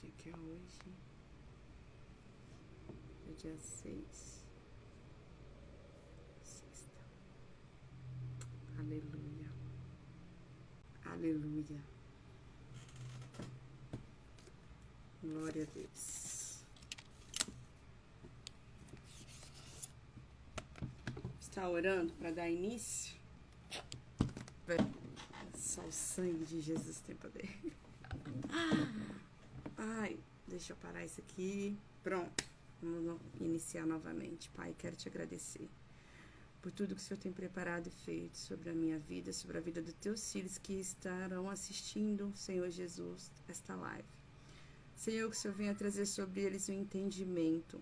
dia que é hoje? É dia 6. Sexta. Aleluia. Aleluia. Glória a Deus. Está orando para dar início? Só o sangue de Jesus tem poder. Ai, deixa eu parar isso aqui. Pronto. Vamos iniciar novamente. Pai, quero te agradecer por tudo que o Senhor tem preparado e feito sobre a minha vida, sobre a vida dos teus filhos que estarão assistindo, Senhor Jesus, esta live. Senhor, que o Senhor venha trazer sobre eles o entendimento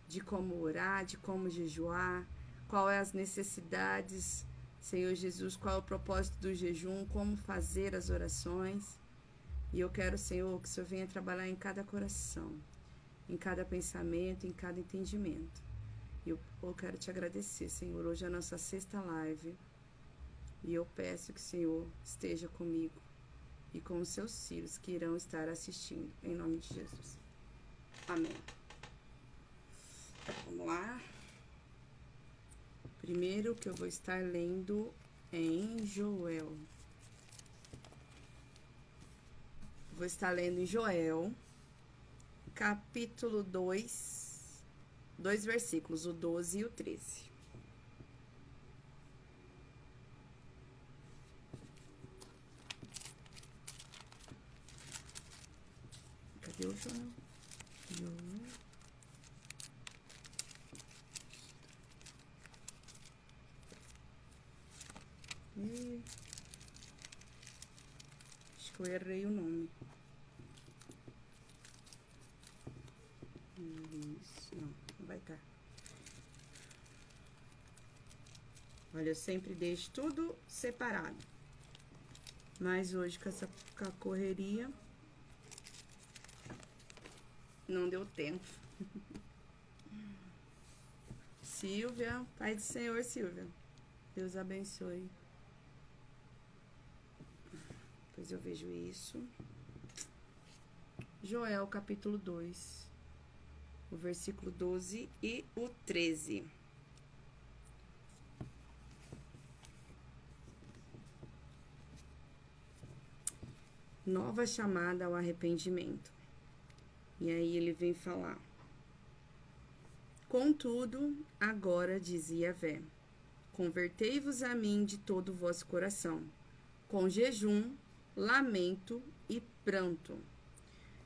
de como orar, de como jejuar, qual é as necessidades, Senhor Jesus, qual é o propósito do jejum, como fazer as orações. E eu quero, Senhor, que o Senhor venha trabalhar em cada coração, em cada pensamento, em cada entendimento. E eu quero te agradecer, Senhor. Hoje é a nossa sexta live. E eu peço que o Senhor esteja comigo e com os seus filhos que irão estar assistindo, em nome de Jesus. Amém. Vamos lá. Primeiro que eu vou estar lendo em Joel. Vou estar lendo em Joel, capítulo 2, 2 versículos, o 12 e o 13. Cadê o Joel? Joel. Acho que eu errei o nome. Isso, não vai estar. Olha, eu sempre deixo tudo separado. Mas hoje, com a correria, não deu tempo. Silvia, Pai do Senhor, Silvia. Deus abençoe. Depois eu vejo isso. Joel, capítulo 2, o versículo 12 e o 13. Nova chamada ao arrependimento. E aí ele vem falar. Contudo, agora, dizia Yahvé, convertei-vos a mim de todo o vosso coração, com jejum, lamento e pranto.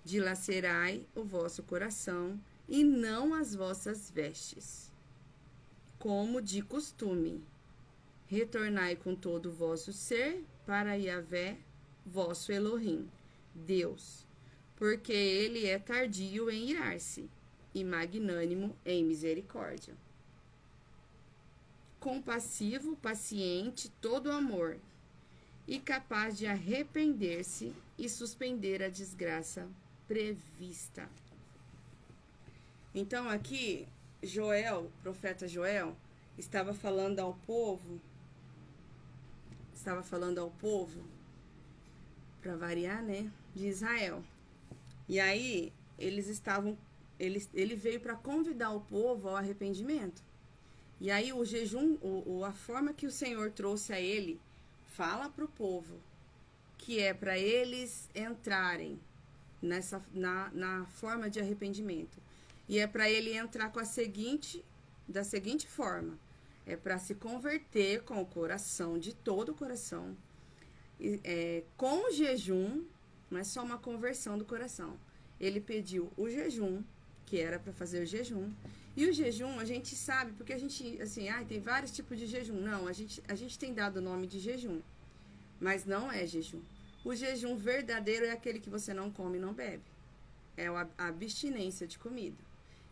Dilacerai o vosso coração e não as vossas vestes. Como de costume, retornai com todo o vosso ser para Yahvé, vosso Elohim, Deus, porque ele é tardio em irar-se e magnânimo em misericórdia. Compassivo, paciente, todo amor, e capaz de arrepender-se e suspender a desgraça prevista. Então aqui, Joel, profeta Joel, estava falando ao povo, para variar, né, de Israel. E aí, ele veio para convidar o povo ao arrependimento. E aí o jejum, a forma que o Senhor trouxe a ele, fala para o povo que é para eles entrarem na forma de arrependimento. E é para ele entrar da seguinte forma. É para se converter com o coração, de todo o coração, com o jejum, não é só uma conversão do coração. Ele pediu o jejum, que era para fazer o jejum. E o jejum, a gente sabe, porque a gente, assim, tem vários tipos de jejum. Não, a gente tem dado o nome de jejum, mas não é jejum. O jejum verdadeiro é aquele que você não come e não bebe. É a abstinência de comida.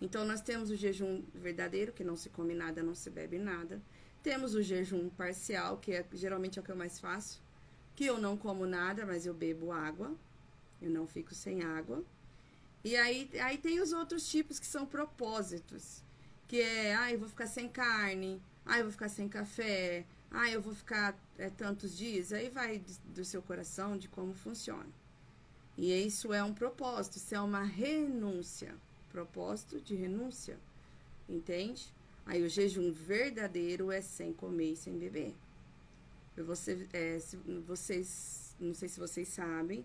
Então, nós temos o jejum verdadeiro, que não se come nada, não se bebe nada. Temos o jejum parcial, que geralmente é o que eu mais faço, que eu não como nada, mas eu bebo água. Eu não fico sem água. E aí tem os outros tipos que são propósitos. Que é, eu vou ficar sem carne, eu vou ficar sem café, eu vou ficar tantos dias. Aí vai do seu coração, de como funciona. E isso é um propósito, isso é uma renúncia. Propósito de renúncia. Entende? Aí o jejum verdadeiro é sem comer e sem beber. Vocês, não sei se vocês sabem,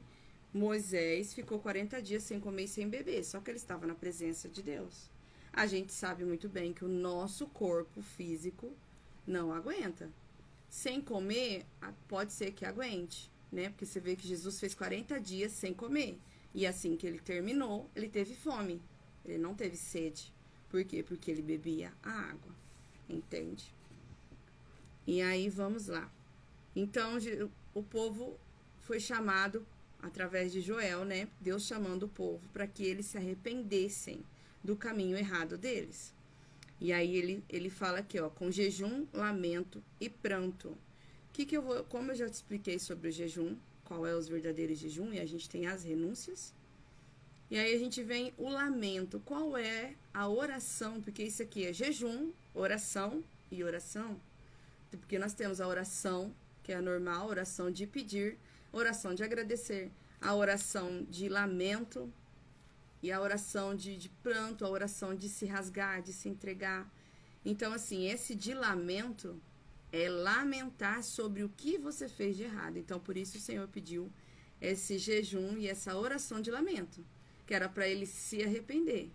Moisés ficou 40 dias sem comer e sem beber, só que ele estava na presença de Deus. A gente sabe muito bem que o nosso corpo físico não aguenta. Sem comer, pode ser que aguente, né? Porque você vê que Jesus fez 40 dias sem comer. E assim que ele terminou, ele teve fome. Ele não teve sede. Por quê? Porque ele bebia a água. Entende? E aí, vamos lá. Então, o povo foi chamado através de Joel, né? Deus chamando o povo para que eles se arrependessem do caminho errado deles. E aí ele fala aqui, ó, com jejum, lamento e pranto. Como eu já te expliquei sobre o jejum, qual é os verdadeiros jejum, e a gente tem as renúncias. E aí a gente vem o lamento. Qual é a oração? Porque isso aqui é jejum, oração e oração. Porque nós temos a oração, que é a normal, oração de pedir, oração de agradecer, a oração de lamento e a oração de pranto, a oração de se rasgar, de se entregar. Então, assim, esse de lamento é lamentar sobre o que você fez de errado. Então, por isso o Senhor pediu esse jejum e essa oração de lamento, que era para ele se arrepender.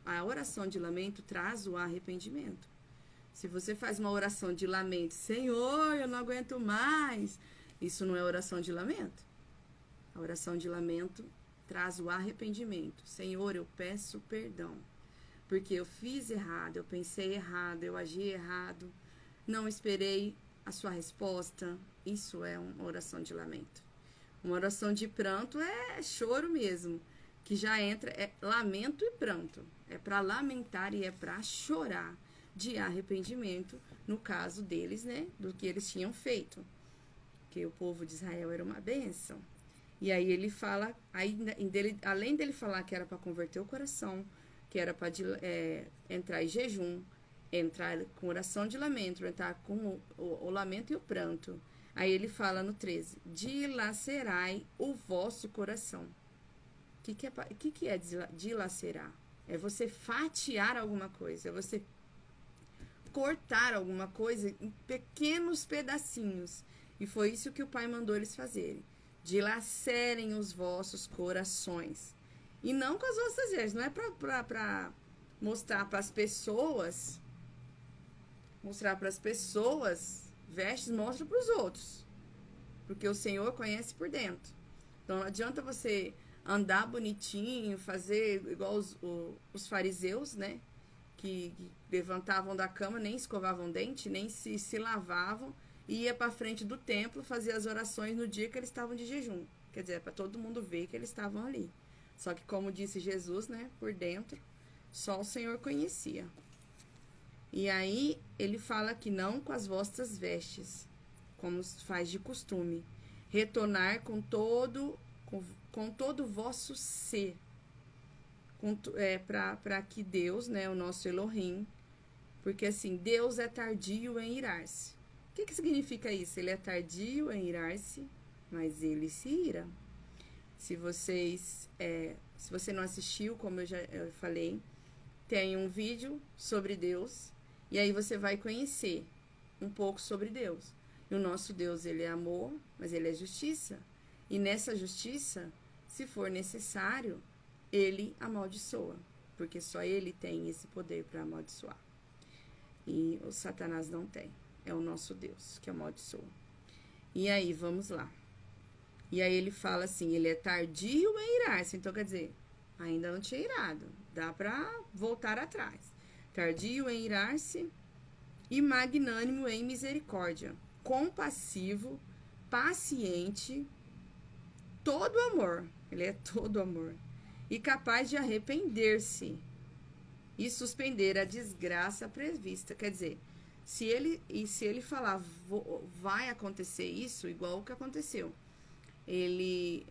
A oração de lamento traz o arrependimento. Se você faz uma oração de lamento, Senhor, eu não aguento mais, isso não é oração de lamento. A oração de lamento traz o arrependimento. Senhor, eu peço perdão, porque eu fiz errado, eu pensei errado, eu agi errado, não esperei a sua resposta. Isso é uma oração de lamento. Uma oração de pranto é choro mesmo, que já entra, é lamento e pranto. É para lamentar e é para chorar de arrependimento, no caso deles, né, do que eles tinham feito. Que o povo de Israel era uma bênção. E aí ele fala, além dele falar que era para converter o coração, que era para entrar em jejum, entrar com oração de lamento, entrar com o lamento e o pranto. Aí ele fala no 13, dilacerai o vosso coração. O que é dilacerar? É você fatiar alguma coisa, é você cortar alguma coisa em pequenos pedacinhos. E foi isso que o Pai mandou eles fazerem. Dilacerem os vossos corações. E não com as vossas vestes. Não é para mostrar para as pessoas. Mostrar para as pessoas vestes, mostra para os outros. Porque o Senhor conhece por dentro. Então não adianta você andar bonitinho, fazer igual os fariseus, né? Que levantavam da cama, nem escovavam dente, nem se lavavam, e ia para frente do templo fazer as orações no dia que eles estavam de jejum. Quer dizer, para todo mundo ver que eles estavam ali. Só que, como disse Jesus, né, por dentro, só o Senhor conhecia. E aí, ele fala que não com as vossas vestes, como faz de costume, retornar com todo o vosso ser, para que Deus, né, o nosso Elohim, porque assim, Deus é tardio em irar-se. O que significa isso? Ele é tardio em irar-se, mas ele se ira. Se você não assistiu, como eu falei, tem um vídeo sobre Deus, e aí você vai conhecer um pouco sobre Deus. E o nosso Deus, ele é amor, mas ele é justiça. E nessa justiça, se for necessário, ele amaldiçoa, porque só ele tem esse poder para amaldiçoar. E o Satanás não tem. É o nosso Deus que amaldiçoa. E aí, vamos lá. E aí ele fala assim, ele é tardio em irar-se. Então, quer dizer, ainda não tinha irado. Dá para voltar atrás. Tardio em irar-se e magnânimo em misericórdia. Compassivo, paciente, todo amor. Ele é todo amor. E capaz de arrepender-se e suspender a desgraça prevista. Quer dizer, se ele falar, vai acontecer isso, igual o que aconteceu. Ele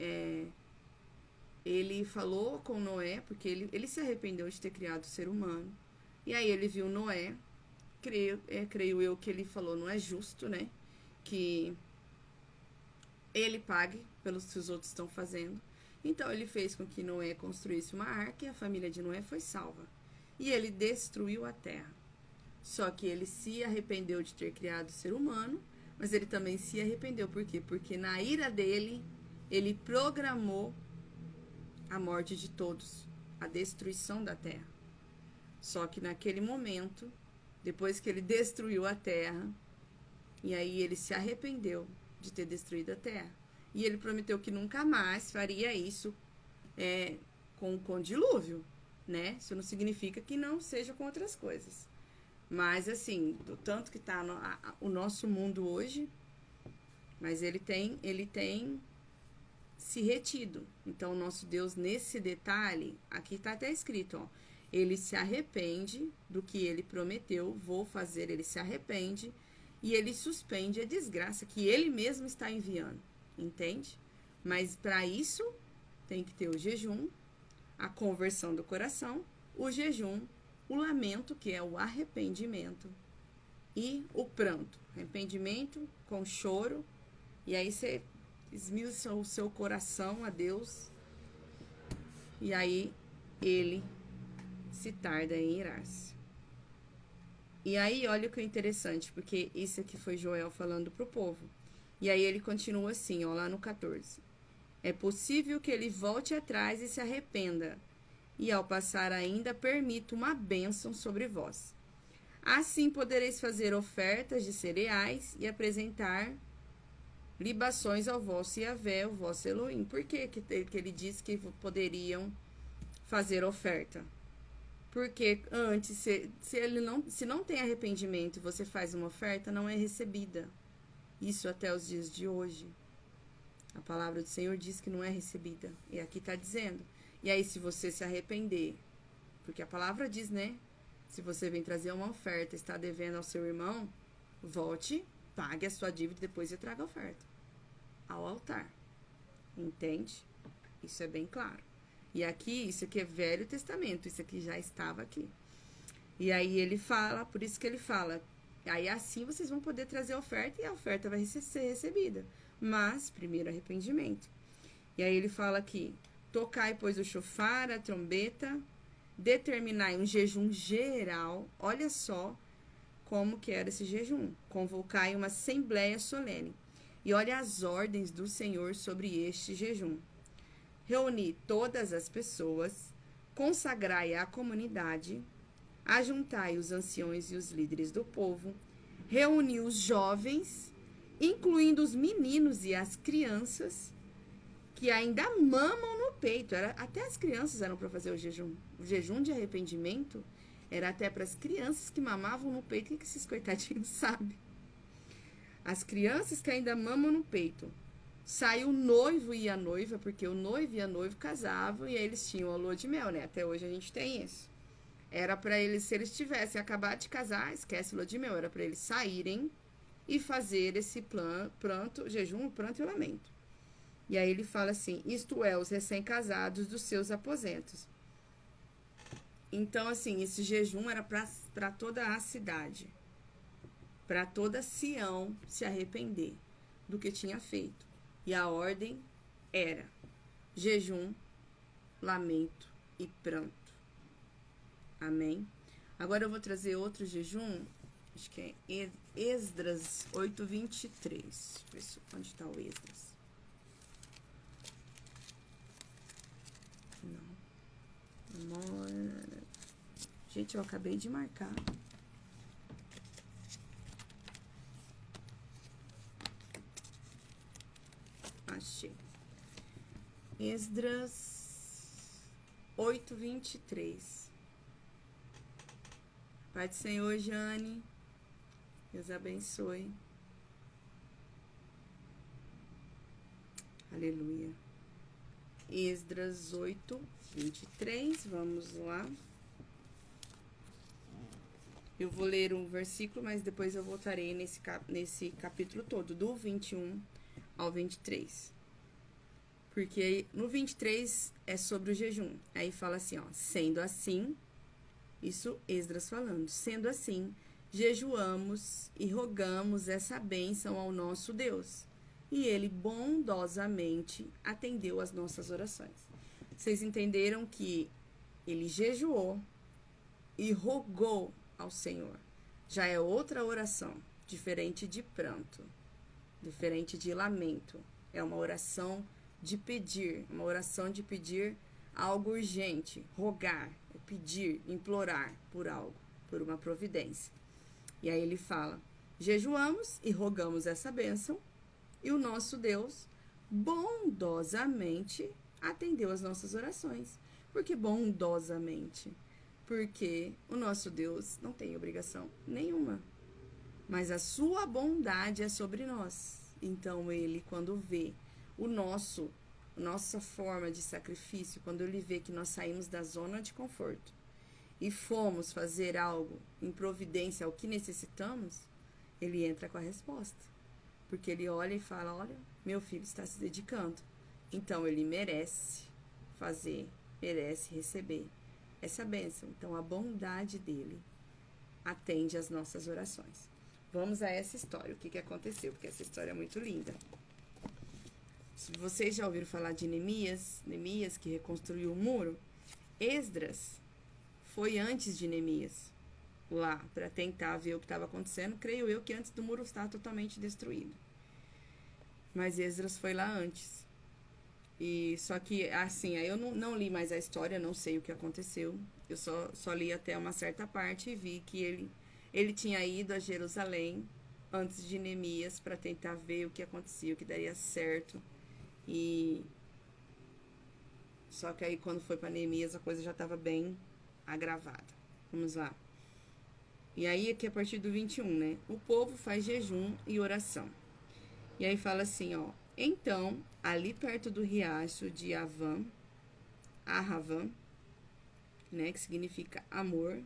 falou com Noé, porque ele se arrependeu de ter criado o ser humano. E aí ele viu Noé, creio eu que ele falou, não é justo, né? Que ele pague pelos que os outros estão fazendo. Então ele fez com que Noé construísse uma arca e a família de Noé foi salva. E ele destruiu a terra. Só que ele se arrependeu de ter criado o ser humano, mas ele também se arrependeu. Por quê? Porque na ira dele, ele programou a morte de todos, a destruição da terra. Só que naquele momento, depois que ele destruiu a terra, e aí ele se arrependeu de ter destruído a terra. E ele prometeu que nunca mais faria isso com dilúvio, né? Isso não significa que não seja com outras coisas. Mas, assim, do tanto que está o nosso mundo hoje, mas ele tem se retido. Então, o nosso Deus, nesse detalhe, aqui está até escrito, ó, ele se arrepende do que ele prometeu, vou fazer, ele se arrepende, e ele suspende a desgraça que ele mesmo está enviando, entende? Mas, para isso, tem que ter o jejum, a conversão do coração, o jejum, o lamento, que é o arrependimento, e o pranto. Arrependimento com choro, e aí você esmiuça o seu coração a Deus, e aí ele se tarda em irar-se. E aí, olha o que é interessante, porque isso aqui foi Joel falando pro povo. E aí ele continua assim, ó, lá no 14. É possível que ele volte atrás e se arrependa, e ao passar ainda permita uma bênção sobre vós. Assim podereis fazer ofertas de cereais e apresentar libações ao vosso Yahvé, o vosso Elohim. Por que ele disse que poderiam fazer oferta? Porque antes, se não tem arrependimento e você faz uma oferta, não é recebida. Isso até os dias de hoje. A palavra do Senhor diz que não é recebida. E aqui está dizendo. E aí, se você se arrepender, porque a palavra diz, né? Se você vem trazer uma oferta, está devendo ao seu irmão, volte, pague a sua dívida e depois você traga a oferta ao altar. Entende? Isso é bem claro. E aqui, isso aqui é Velho Testamento, isso aqui já estava aqui. E aí ele fala, por isso que ele fala, aí assim vocês vão poder trazer a oferta e a oferta vai ser recebida. Mas, primeiro arrependimento. E aí ele fala aqui, tocai, pois, o chofar, a trombeta, determinai um jejum geral. Olha só como que era esse jejum. Convocai uma assembleia solene. E olha as ordens do Senhor sobre este jejum. Reuni todas as pessoas, consagrai a comunidade, ajuntai os anciões e os líderes do povo, reuni os jovens, incluindo os meninos e as crianças, que ainda mamam no peito. Até as crianças eram para fazer o jejum. O jejum de arrependimento era até para as crianças que mamavam no peito. O que esses coitadinhos sabem? As crianças que ainda mamam no peito. Sai o noivo e a noiva, porque o noivo e a noiva casavam e aí eles tinham a lua de mel, né? Até hoje a gente tem isso. Era para eles, se eles tivessem acabado de casar, esquece lua de mel, era para eles saírem e fazer esse jejum, pranto e lamento. E aí ele fala assim, isto é, os recém-casados dos seus aposentos. Então, assim, esse jejum era para toda a cidade, para toda Sião se arrepender do que tinha feito. E a ordem era jejum, lamento e pranto. Amém? Agora eu vou trazer outro jejum, acho que é Esdras 8:23. Deixa eu ver onde está o Esdras. Não. Gente, eu acabei de marcar. Achei. Esdras 8:23. Pai do Senhor, Jane, Deus abençoe. Aleluia. Esdras 8:23, vamos lá. Eu vou ler um versículo, mas depois eu voltarei nesse capítulo todo, do 21 ao 23. Porque no 23 é sobre o jejum. Aí fala assim, ó, sendo assim, isso Esdras falando, sendo assim, jejuamos e rogamos essa bênção ao nosso Deus. e ele bondosamente atendeu às nossas orações. Vocês entenderam que ele jejuou e rogou ao Senhor. Já é outra oração, diferente de pranto, diferente de lamento. É uma oração de pedir, uma oração de pedir algo urgente, rogar, pedir, implorar por algo, por uma providência. E aí ele fala: jejuamos e rogamos essa bênção, e o nosso Deus bondosamente atendeu as nossas orações. Por que bondosamente? Porque o nosso Deus não tem obrigação nenhuma, mas a sua bondade é sobre nós. Então ele, quando vê nossa forma de sacrifício, quando ele vê que nós saímos da zona de conforto e fomos fazer algo em providência ao que necessitamos, ele entra com a resposta. Porque ele olha e fala: olha, meu filho está se dedicando. Então ele merece fazer, merece receber essa bênção. Então a bondade dele atende às nossas orações. Vamos a essa história, o que aconteceu, porque essa história é muito linda. Se vocês já ouviram falar de Neemias que reconstruiu o muro, Esdras foi antes de Neemias lá para tentar ver o que estava acontecendo. Creio eu que antes do muro estar totalmente destruído. Mas Esdras foi lá antes. E só que assim, aí eu não li mais a história, não sei o que aconteceu. Eu só li até uma certa parte e vi que ele tinha ido a Jerusalém antes de Neemias para tentar ver o que acontecia, o que daria certo. E só que aí quando foi para Neemias a coisa já estava bem agravada. Vamos lá. E aí aqui a partir do 21, né? O povo faz jejum e oração. E aí fala assim, ó: então, ali perto do riacho de Ahavã, né, que significa amor,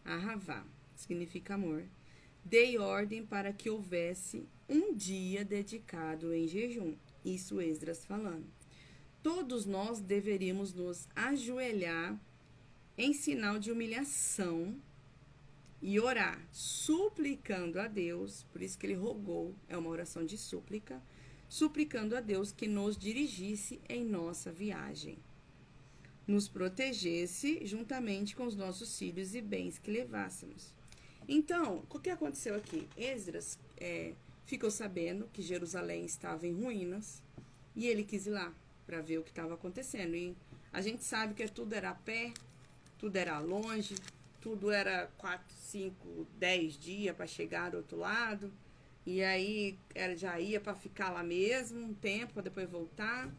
Ahavá, significa amor, dei ordem para que houvesse um dia dedicado em jejum. Isso Esdras falando. Todos nós deveríamos nos ajoelhar em sinal de humilhação e orar, suplicando a Deus, por isso que ele rogou, é uma oração de súplica, suplicando a Deus que nos dirigisse em nossa viagem, nos protegesse juntamente com os nossos filhos e bens que levássemos. Então, o que aconteceu aqui? Esdras ficou sabendo que Jerusalém estava em ruínas e ele quis ir lá para ver o que estava acontecendo. E a gente sabe que tudo era a pé, tudo era longe, tudo era 4, 5, 10 dias para chegar do outro lado. E aí já ia para ficar lá mesmo um tempo, para depois voltar.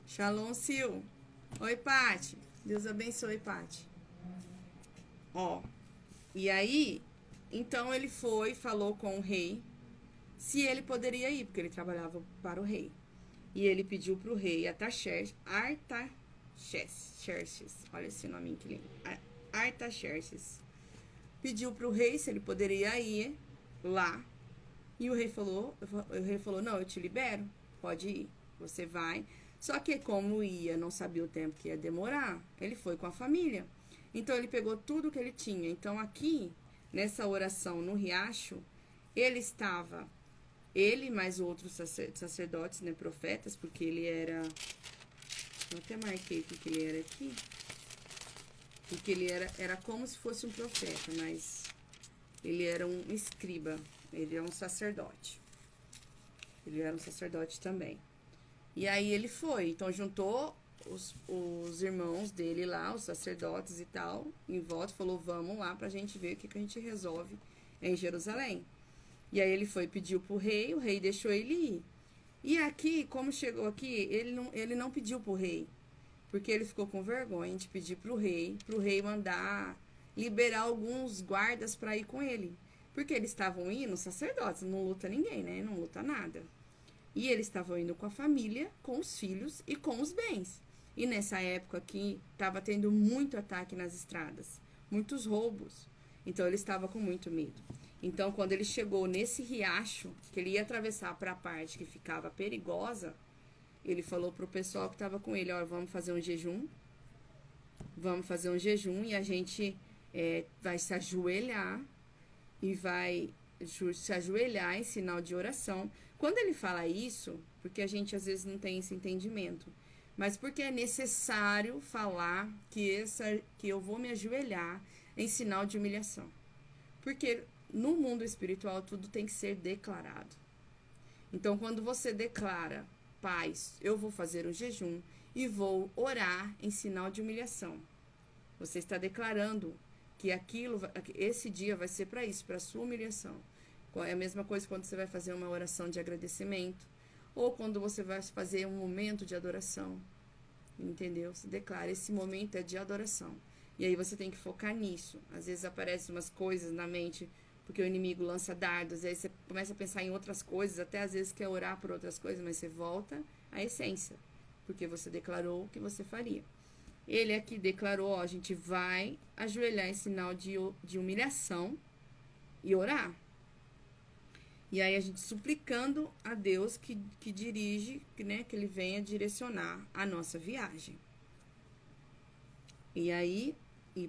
Shalom, Sil. Oi, Pati. Deus abençoe, Pati. Ó, e aí, então ele foi, falou com o rei se ele poderia ir, porque ele trabalhava para o rei. E ele pediu para o rei Artaxerxes, olha esse nome que lindo, Artaxerxes, pediu para o rei se ele poderia ir lá. E o rei falou, não, eu te libero, pode ir, você vai. Só que como ia, não sabia o tempo que ia demorar, ele foi com a família. Então ele pegou tudo que ele tinha. Então aqui, nessa oração no riacho, ele mais outros sacerdotes, né, profetas, porque ele era, eu até marquei o que ele era aqui, porque ele era como se fosse um profeta, mas ele era um escriba, ele é um sacerdote. Ele era um sacerdote também. E aí ele foi, então juntou os irmãos dele lá, os sacerdotes e tal, em volta, falou: vamos lá pra gente ver o que a gente resolve em Jerusalém. E aí ele foi, pediu pro rei, o rei deixou ele ir. E aqui, como chegou aqui, ele não pediu pro rei, porque ele ficou com vergonha de pedir pro rei mandar liberar alguns guardas para ir com ele. Porque eles estavam indo, sacerdotes, não luta ninguém, né? Não luta nada. E eles estavam indo com a família, com os filhos e com os bens. E nessa época aqui, estava tendo muito ataque nas estradas, muitos roubos. Então, ele estava com muito medo. Então, quando ele chegou nesse riacho, que ele ia atravessar para a parte que ficava perigosa, ele falou para o pessoal que estava com ele: ó, vamos fazer um jejum. Vamos fazer um jejum e a gente vai se ajoelhar e vai se ajoelhar em sinal de oração, Quando ele fala isso, porque a gente às vezes não tem esse entendimento, mas porque é necessário falar que eu vou me ajoelhar em sinal de humilhação. Porque no mundo espiritual tudo tem que ser declarado. Então, quando você declara, paz, eu vou fazer um jejum e vou orar em sinal de humilhação. Você está declarando que esse dia vai ser para isso, para a sua humilhação. É a mesma coisa quando você vai fazer uma oração de agradecimento ou quando você vai fazer um momento de adoração. Entendeu? Você declara, esse momento é de adoração. E aí você tem que focar nisso. Às vezes aparecem umas coisas na mente, porque o inimigo lança dardos, e aí você começa a pensar em outras coisas, até às vezes quer orar por outras coisas, mas você volta à essência, porque você declarou o que você faria. Ele aqui declarou, ó, a gente vai ajoelhar em sinal de humilhação e orar. E aí a gente suplicando a Deus que dirige, né, que ele venha direcionar a nossa viagem. E aí,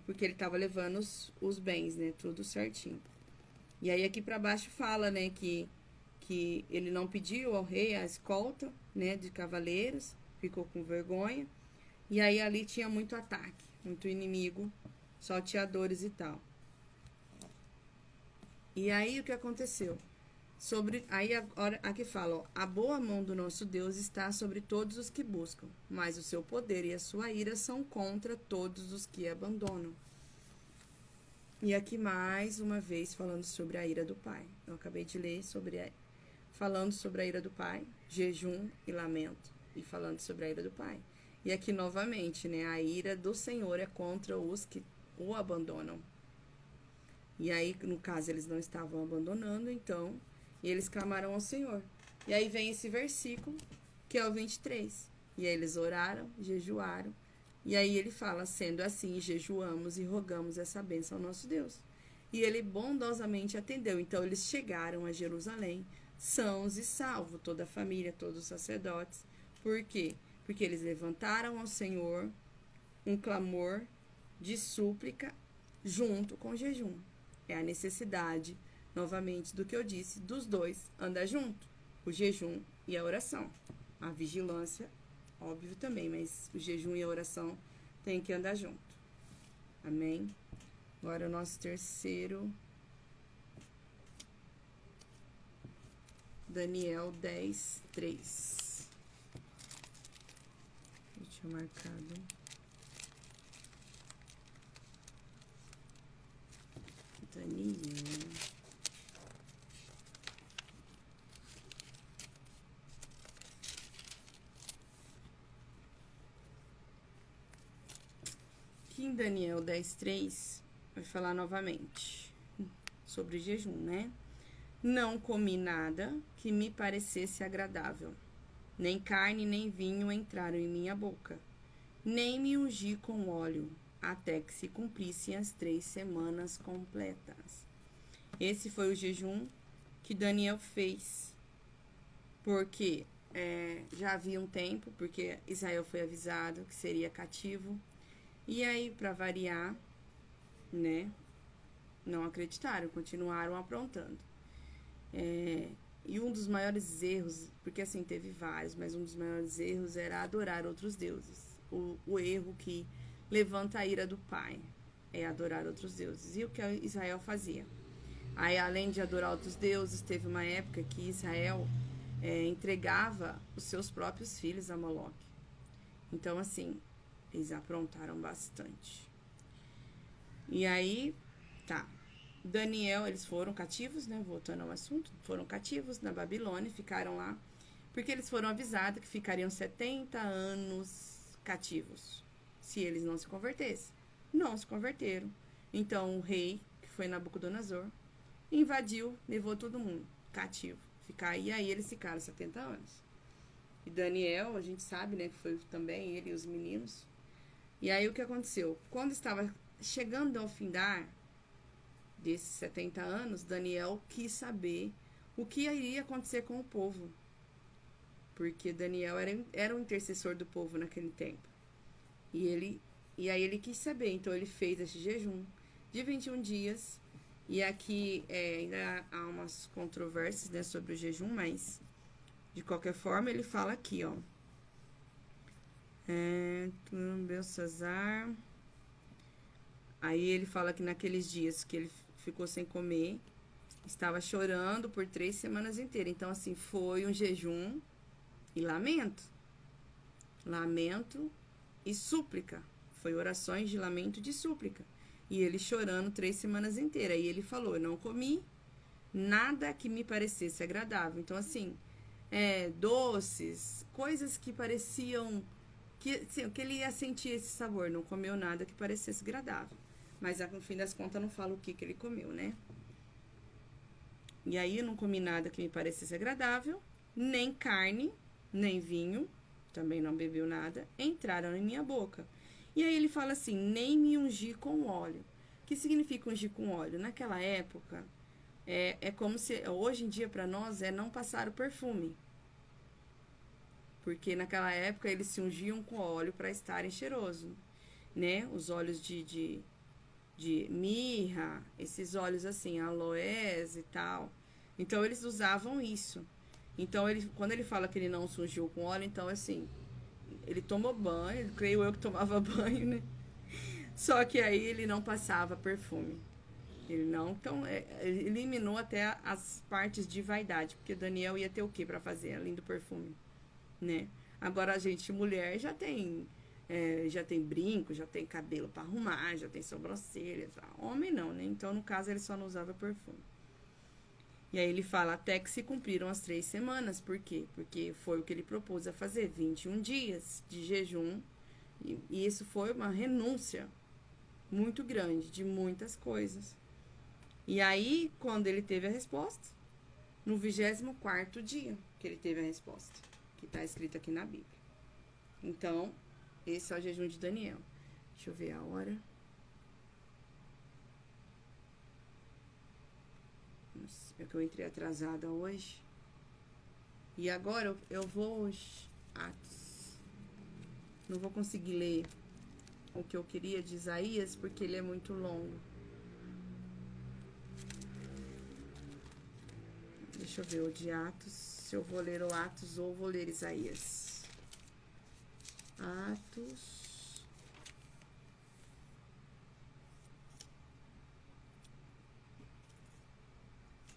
porque ele estava levando os bens, né, tudo certinho. E aí aqui para baixo fala, né, que ele não pediu ao rei a escolta, né, de cavaleiros, ficou com vergonha. E aí ali tinha muito ataque, muito inimigo, salteadores e tal. E aí o que aconteceu? Aí agora aqui fala, ó, a boa mão do nosso Deus está sobre todos os que buscam, mas o seu poder e a sua ira são contra todos os que abandonam. E aqui mais uma vez falando sobre a ira do Pai. Eu acabei de ler falando sobre a ira do Pai, jejum e lamento, e falando sobre a ira do Pai. E aqui novamente, né, a ira do Senhor é contra os que o abandonam. E aí, no caso, eles não estavam abandonando, então, e eles clamaram ao Senhor. E aí vem esse versículo, que é o 23. E aí eles oraram, jejuaram. E aí ele fala, sendo assim, jejuamos e rogamos essa bênção ao nosso Deus. E ele bondosamente atendeu. Então eles chegaram a Jerusalém, sãos e salvos, toda a família, todos os sacerdotes. Por quê? Porque eles levantaram ao Senhor um clamor de súplica junto com o jejum. É a necessidade, novamente, do que eu disse, dos dois andar junto, o jejum e a oração. A vigilância, óbvio também, mas o jejum e a oração têm que andar junto. Amém? Agora o nosso terceiro, Daniel 10, 3. Deixa eu marcado. Daniel. Aqui em Daniel 10:3 vai falar novamente sobre jejum, né? Não comi nada que me parecesse agradável, nem carne nem vinho entraram em minha boca, nem me ungi com óleo, até que se cumprissem as 3 semanas completas. Esse foi o jejum que Daniel fez, porque já havia um tempo, porque Israel foi avisado que seria cativo, e aí, para variar, né, não acreditaram, continuaram aprontando. E um dos maiores erros, porque assim, teve vários, mas um dos maiores erros era adorar outros deuses. O erro que levanta a ira do Pai é adorar outros deuses. E o que Israel fazia? Aí, além de adorar outros deuses, teve uma época que Israel entregava os seus próprios filhos a Moloque. Então, assim, eles aprontaram bastante. E aí, tá. Daniel, eles foram cativos, né? Voltando ao assunto, foram cativos na Babilônia, ficaram lá, porque eles foram avisados que ficariam 70 anos cativos, se eles não se convertessem. Não se converteram. Então, o rei, que foi Nabucodonosor, invadiu, levou todo mundo cativo. E aí eles ficaram 70 anos. E Daniel, a gente sabe, né, que foi também ele e os meninos. E aí o que aconteceu? Quando estava chegando ao findar desses 70 anos, Daniel quis saber o que iria acontecer com o povo. Porque Daniel era o intercessor do povo naquele tempo. E aí ele quis saber, então ele fez esse jejum de 21 dias. E aqui ainda há umas controvérsias, né, sobre o jejum, mas De qualquer forma, ele fala aqui, ó. Belsazar. Aí ele fala que naqueles dias que ele ficou sem comer, estava chorando por 3 semanas inteiras. Então, assim, foi um jejum e lamento. Lamento e súplica. Foi orações de lamento e de súplica. E ele chorando 3 semanas inteiras. E ele falou, eu não comi nada que me parecesse agradável. Então, assim, doces, coisas que pareciam... que ele ia sentir esse sabor. Não comeu nada que parecesse agradável. Mas, no fim das contas, não fala o que ele comeu, né? E aí, eu não comi nada que me parecesse agradável. Nem carne, nem vinho. Também não bebeu nada. Entraram em minha boca. E aí, ele fala assim, nem me ungi com óleo. O que significa ungir com óleo? Naquela época, é como se... Hoje em dia, para nós, é não passar o perfume. Porque naquela época, eles se ungiam com óleo para estarem cheirosos, né? Os óleos de mirra, esses óleos assim, aloés e tal. Então, eles usavam isso. Então, quando ele fala que ele não se ungiu com óleo, então, assim, ele tomou banho, creio eu que tomava banho, né? Só que aí ele não passava perfume. Ele não, então, ele eliminou até as partes de vaidade, porque Daniel ia ter o que para fazer, além do perfume, né? Agora, a gente, mulher, já tem brinco, já tem cabelo para arrumar, já tem sobrancelha. Homem não, né? Então, no caso, ele só não usava perfume. E aí ele fala, até que se cumpriram as 3 semanas. Por quê? Porque foi o que ele propôs a fazer, 21 dias de jejum. E isso foi uma renúncia muito grande de muitas coisas. E aí, quando ele teve a resposta, no 24º dia que ele teve a resposta, que está escrito aqui na Bíblia. Então, esse é o jejum de Daniel. Deixa eu ver a hora. É que eu entrei atrasada hoje. E agora eu vou aos Atos. Não vou conseguir ler o que eu queria de Isaías, porque ele é muito longo. Deixa eu ver o de Atos. Se eu vou ler o Atos ou vou ler Isaías. Atos.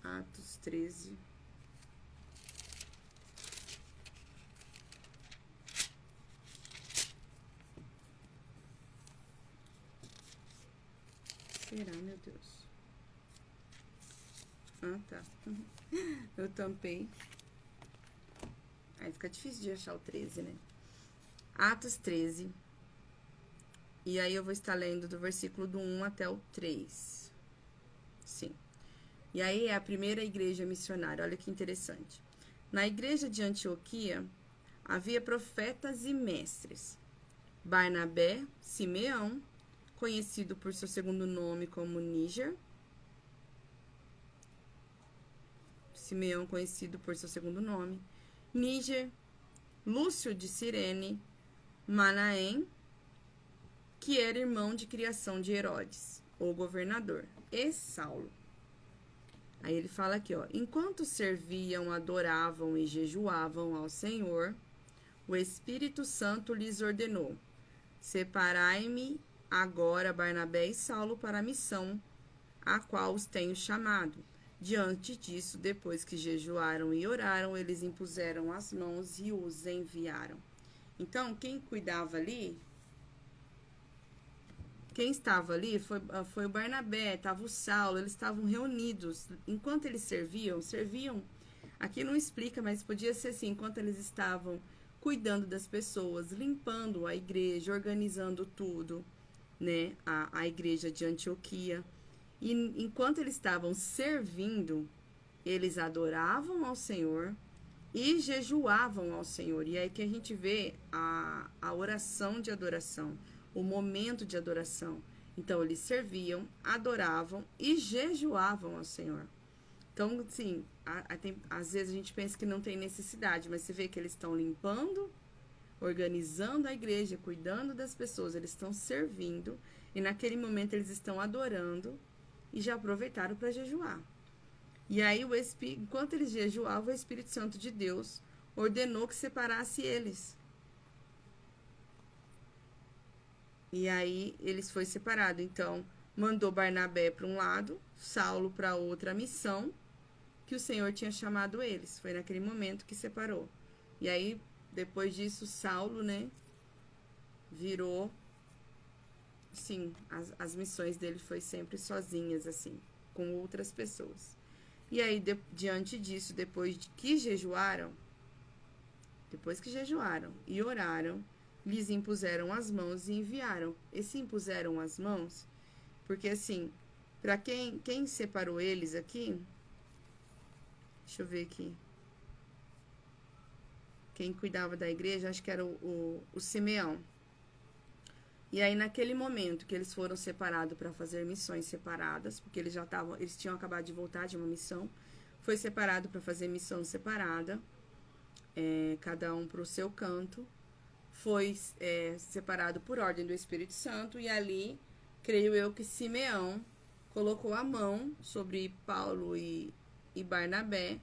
Atos 13. Será, meu Deus? Ah, tá. Eu tampei. Aí fica difícil de achar o 13, né? Atos 13. E aí eu vou estar lendo do versículo do 1 até o 3. Sim. E aí é a primeira igreja missionária. Olha que interessante. Na igreja de Antioquia, havia profetas e mestres. Barnabé, Simeão, conhecido por seu segundo nome como Níger. Simeão, conhecido por seu segundo nome. Níger, Lúcio de Cirene, Manaém, que era irmão de criação de Herodes, o governador, e Saulo. Aí ele fala aqui, ó, enquanto serviam, adoravam e jejuavam ao Senhor, o Espírito Santo lhes ordenou, separai-me agora Barnabé e Saulo para a missão, a qual os tenho chamado. Diante disso, depois que jejuaram e oraram, eles impuseram as mãos e os enviaram. Então, quem cuidava ali, quem estava ali foi o Barnabé, estava o Saulo, eles estavam reunidos. Enquanto eles serviam, aqui não explica, mas podia ser assim, enquanto eles estavam cuidando das pessoas, limpando a igreja, organizando tudo, né, a igreja de Antioquia. E enquanto eles estavam servindo, eles adoravam ao Senhor e jejuavam ao Senhor. E é aí que a gente vê a oração de adoração, o momento de adoração. Então, eles serviam, adoravam e jejuavam ao Senhor. Então, assim, às vezes a gente pensa que não tem necessidade, mas você vê que eles estão limpando, organizando a igreja, cuidando das pessoas, eles estão servindo, e naquele momento eles estão adorando e já aproveitaram para jejuar. E aí, enquanto eles jejuavam, o Espírito Santo de Deus ordenou que separasse eles. E aí eles foi separado. Então, mandou Barnabé para um lado, Saulo para outra missão, que o Senhor tinha chamado eles. Foi naquele momento que separou. E aí, depois disso, Saulo, né, virou, sim, as missões dele foi sempre sozinhas, assim, com outras pessoas. E aí, diante disso, depois que jejuaram e oraram, lhes impuseram as mãos e enviaram. Esse impuseram as mãos, porque assim, para quem separou eles aqui, deixa eu ver aqui, quem cuidava da igreja, acho que era o Simeão. E aí, naquele momento que eles foram separados para fazer missões separadas, porque eles tinham acabado de voltar de uma missão, foi separado para fazer missão separada, cada um para o seu canto, foi separado por ordem do Espírito Santo, e ali, creio eu que Simeão colocou a mão sobre Paulo e Barnabé,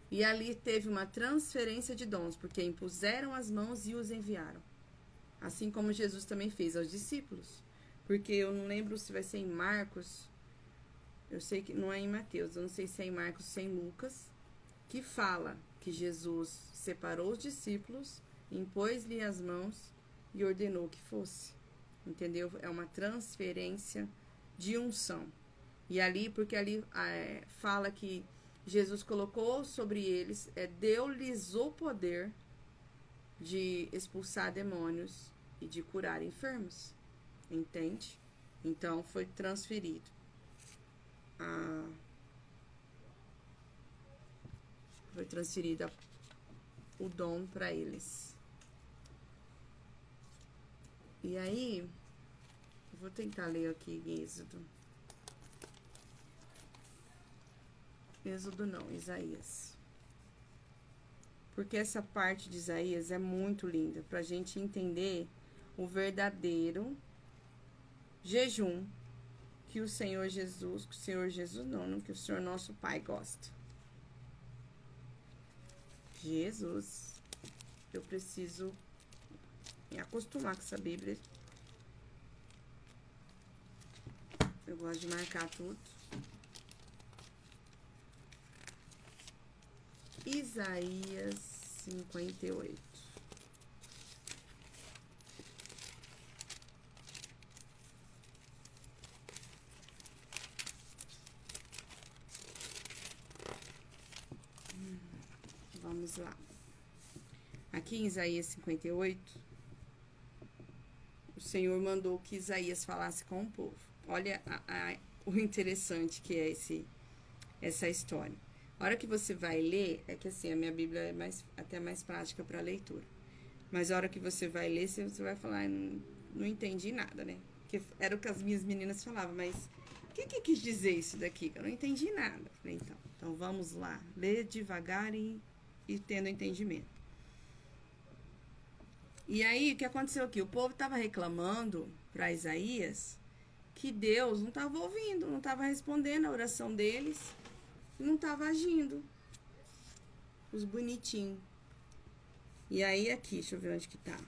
e ali teve uma transferência de dons, porque impuseram as mãos e os enviaram. Assim como Jesus também fez aos discípulos. Porque eu não lembro se vai ser em Marcos. Eu sei que não é em Mateus. Eu não sei se é em Marcos ou se é em Lucas. Que fala que Jesus separou os discípulos, impôs-lhe as mãos e ordenou que fosse. Entendeu? É uma transferência de unção. E ali, porque ali fala que Jesus colocou sobre eles, deu-lhes o poder de expulsar demônios e de curar enfermos, entende? Então foi transferido o dom para eles. E aí, eu vou tentar ler aqui em Êxodo não, Isaías. Porque essa parte de Isaías é muito linda para a gente entender o verdadeiro jejum que o Senhor Jesus, que o Senhor nosso Pai gosta. Jesus, eu preciso me acostumar com essa Bíblia. Eu gosto de marcar tudo. Isaías 58. Vamos lá. Aqui em Isaías 58, o Senhor mandou que Isaías falasse com o povo. Olha o interessante que é essa história. A hora que você vai ler, é que assim, a minha Bíblia é até mais prática para leitura. Mas a hora que você vai ler, você vai falar, não entendi nada, né? Porque era o que as minhas meninas falavam, mas o que quis dizer isso daqui? Eu não entendi nada. Falei, então vamos lá, ler devagar e tendo entendimento. E aí, o que aconteceu aqui? O povo estava reclamando para Isaías que Deus não estava ouvindo, não estava respondendo a oração deles. Não estava agindo. Os bonitinhos. E aí aqui, deixa eu ver onde que tá.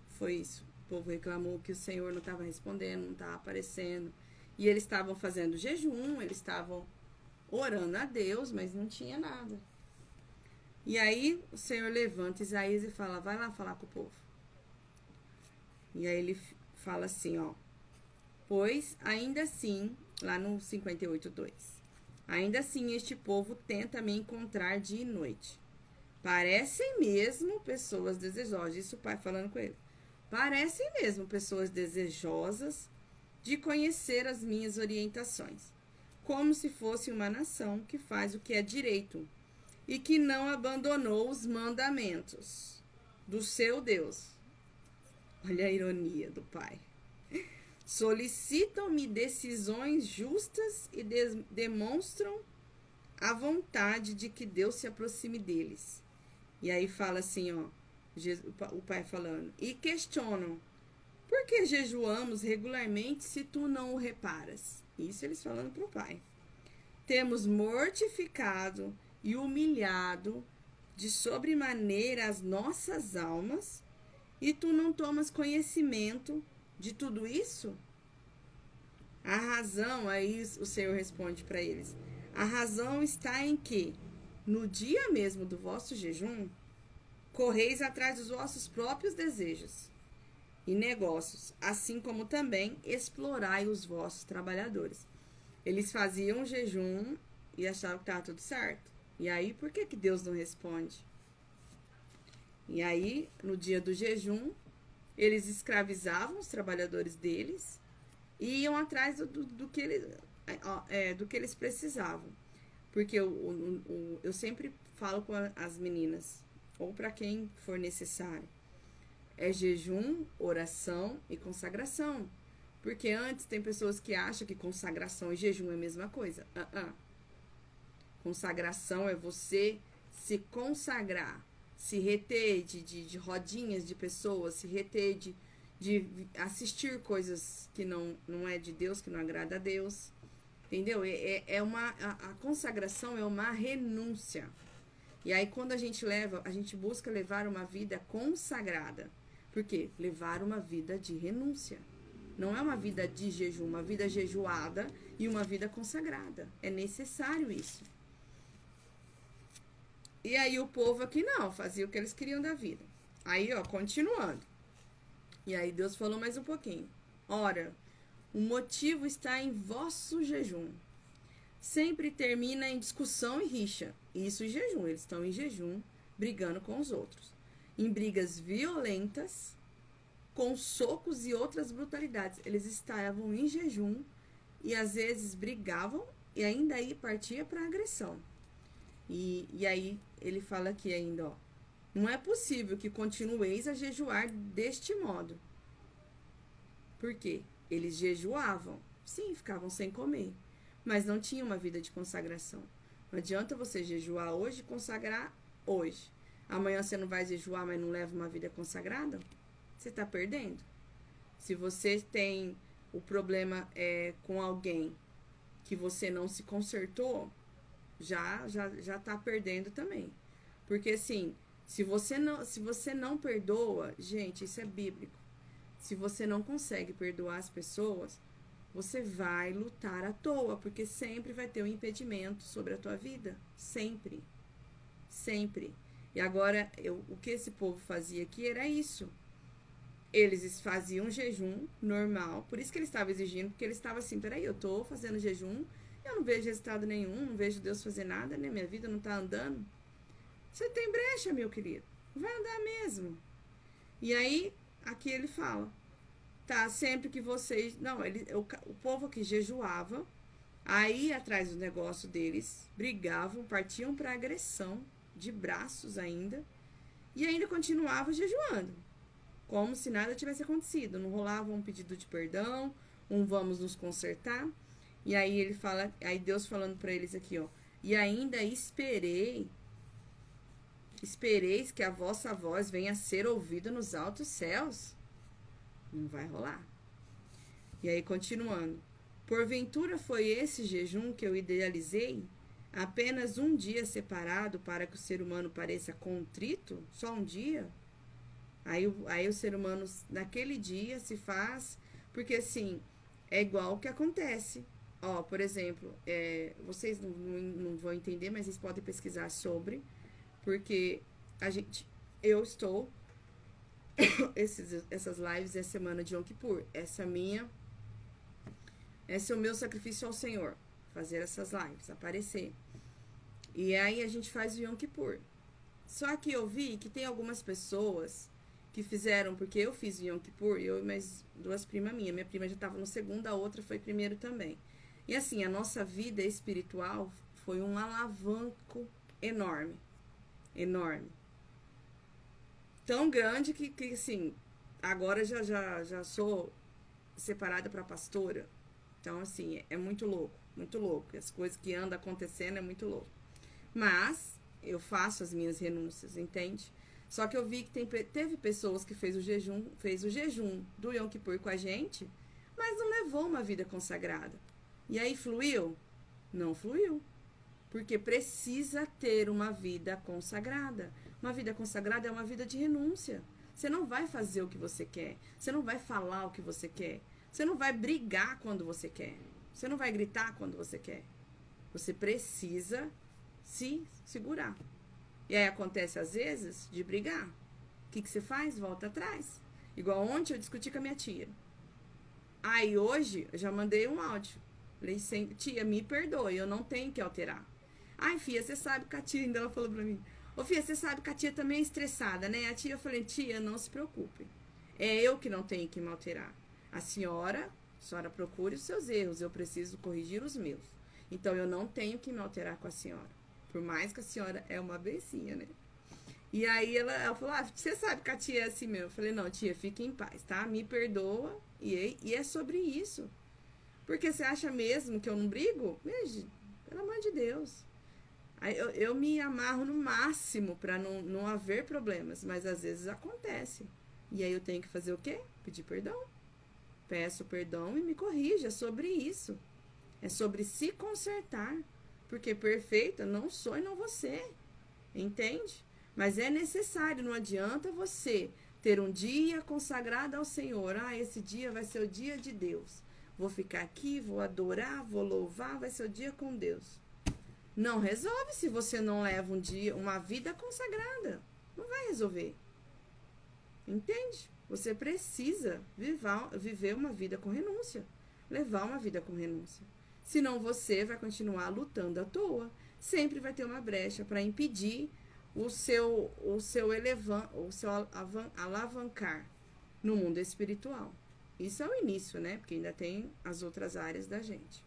Foi isso. O povo reclamou que o Senhor não estava respondendo, não estava aparecendo. E eles estavam fazendo jejum, eles estavam orando a Deus, mas não tinha nada. E aí o Senhor levanta Isaías e fala, vai lá falar com o povo. E aí ele fala assim, ó. Pois, ainda assim, lá no 58:2, ainda assim este povo tenta me encontrar dia e noite. Parecem mesmo pessoas desejosas. Isso o pai falando com ele. Parecem mesmo pessoas desejosas de conhecer as minhas orientações. Como se fosse uma nação que faz o que é direito e que não abandonou os mandamentos do seu Deus. Olha a ironia do pai. Solicitam-me decisões justas e demonstram a vontade de que Deus se aproxime deles. E aí fala assim, ó, o pai falando, e questionam, Por que jejuamos regularmente se tu não o reparas? Isso eles falando para o pai. Temos mortificado e humilhado de sobremaneira as nossas almas, e tu não tomas conhecimento de tudo isso? A razão, aí o Senhor responde para eles, a razão está em que, no dia mesmo do vosso jejum, correis atrás dos vossos próprios desejos e negócios, assim como também explorai os vossos trabalhadores. Eles faziam jejum e achavam que estava tudo certo. E aí, por que Deus não responde? E aí, no dia do jejum, eles escravizavam os trabalhadores deles e iam atrás do que eles precisavam. Porque eu sempre falo com as meninas, ou para quem for necessário, é jejum, oração e consagração. Porque antes tem pessoas que acham que consagração e jejum é a mesma coisa. Consagração é você se consagrar, se reter de rodinhas de pessoas, se reter de assistir coisas que não é de Deus, que não agrada a Deus. Entendeu? A consagração é uma renúncia. E aí quando a gente busca levar uma vida consagrada. Por quê? Levar uma vida de renúncia. Não é uma vida de jejum, uma vida jejuada e uma vida consagrada. É necessário isso. E aí o povo aqui não, fazia o que eles queriam da vida. Aí, continuando. E aí Deus falou mais um pouquinho. Ora, o motivo está em vosso jejum. Sempre termina em discussão e rixa. Isso em jejum, eles estão em jejum, brigando com os outros. Em brigas violentas, com socos e outras brutalidades. Eles estavam em jejum e às vezes brigavam e ainda aí partia para agressão. E aí ele fala aqui ainda, não é possível que continueis a jejuar deste modo. Por quê? Eles jejuavam, sim, ficavam sem comer, mas não tinham uma vida de consagração. Não adianta você jejuar hoje e consagrar hoje. Amanhã você não vai jejuar, mas não leva uma vida consagrada? Você está perdendo. Se você tem o problema com alguém que você não se consertou, já está perdendo também. Porque assim, se você não perdoa, gente, isso é bíblico. Se você não consegue perdoar as pessoas, você vai lutar à toa, porque sempre vai ter um impedimento sobre a tua vida. Sempre. Sempre. E agora, o que esse povo fazia aqui era isso. Eles faziam jejum normal, por isso que eles estavam exigindo, porque eles estavam assim, peraí, eu tô fazendo jejum, eu não vejo resultado nenhum, não vejo Deus fazer nada, né? Minha vida não tá andando. Você tem brecha, meu querido. Vai andar mesmo. E aí, aqui ele fala, tá, sempre que vocês... Não, o povo aqui jejuava, aí atrás do negócio deles, brigavam, partiam para agressão, de braços ainda, e ainda continuavam jejuando, como se nada tivesse acontecido. Não rolava um pedido de perdão, vamos nos consertar. E aí ele fala, aí Deus falando para eles aqui, e ainda espereis que a vossa voz venha a ser ouvida nos altos céus. Não vai rolar. E aí continuando, porventura foi esse jejum que eu idealizei? Apenas um dia separado para que o ser humano pareça contrito? Só um dia? Aí o ser humano, naquele dia, se faz... Porque, assim, é igual o que acontece. Por exemplo, vocês não vão entender, mas vocês podem pesquisar sobre. Porque eu estou... essas lives é semana de Yom Kippur. Esse é o meu sacrifício ao Senhor. Fazer essas lives, aparecer. E aí a gente faz o Yom Kippur. Só que eu vi que tem algumas pessoas que fizeram, porque eu fiz o Yom Kippur, eu e mais duas primas minhas. Minha prima já estava no segundo, a outra foi primeiro também. E assim, a nossa vida espiritual foi um alavanco enorme. Enorme. Tão grande que assim, agora já sou separada para pastora. Então, assim, é muito louco, muito louco. As coisas que andam acontecendo é muito louco. Mas eu faço as minhas renúncias, entende? Só que eu vi que teve pessoas que fez o jejum do Yom Kippur com a gente, mas não levou uma vida consagrada. E aí fluiu? Não fluiu. Porque precisa ter uma vida consagrada. Uma vida consagrada é uma vida de renúncia. Você não vai fazer o que você quer. Você não vai falar o que você quer. Você não vai brigar quando você quer. Você não vai gritar quando você quer. Você precisa se segurar. E aí acontece às vezes de brigar. O que você faz? Volta atrás. Igual ontem eu discuti com a minha tia. Aí hoje eu já mandei um áudio. Falei, tia, me perdoe, eu não tenho que alterar. Ai, filha, você sabe que a tia, ainda ela falou pra mim. Ô, filha, você sabe que a tia também é estressada, né? A tia, eu falei, tia, não se preocupe. É eu que não tenho que me alterar. A senhora procure os seus erros, eu preciso corrigir os meus. Então, eu não tenho que me alterar com a senhora. Por mais que a senhora é uma becinha, né? E aí ela falou, você sabe que a tia é assim mesmo. Eu falei, não, tia, fique em paz, tá? Me perdoa. E é sobre isso. Porque você acha mesmo que eu não brigo? Veja, pelo amor de Deus. Aí eu me amarro no máximo para não haver problemas. Mas às vezes acontece. E aí eu tenho que fazer o quê? Pedir perdão. Peço perdão e me corrija. É sobre isso. É sobre se consertar. Porque perfeita não sou e não você. Entende? Mas é necessário. Não adianta você ter um dia consagrado ao Senhor. Esse dia vai ser o dia de Deus. Vou ficar aqui, vou adorar, vou louvar, vai ser o dia com Deus. Não resolve se você não leva uma vida consagrada. Não vai resolver. Entende? Você precisa viver uma vida com renúncia. Levar uma vida com renúncia. Senão você vai continuar lutando à toa. Sempre vai ter uma brecha para impedir o seu alavancar no mundo espiritual. Isso é o início, né? Porque ainda tem as outras áreas da gente.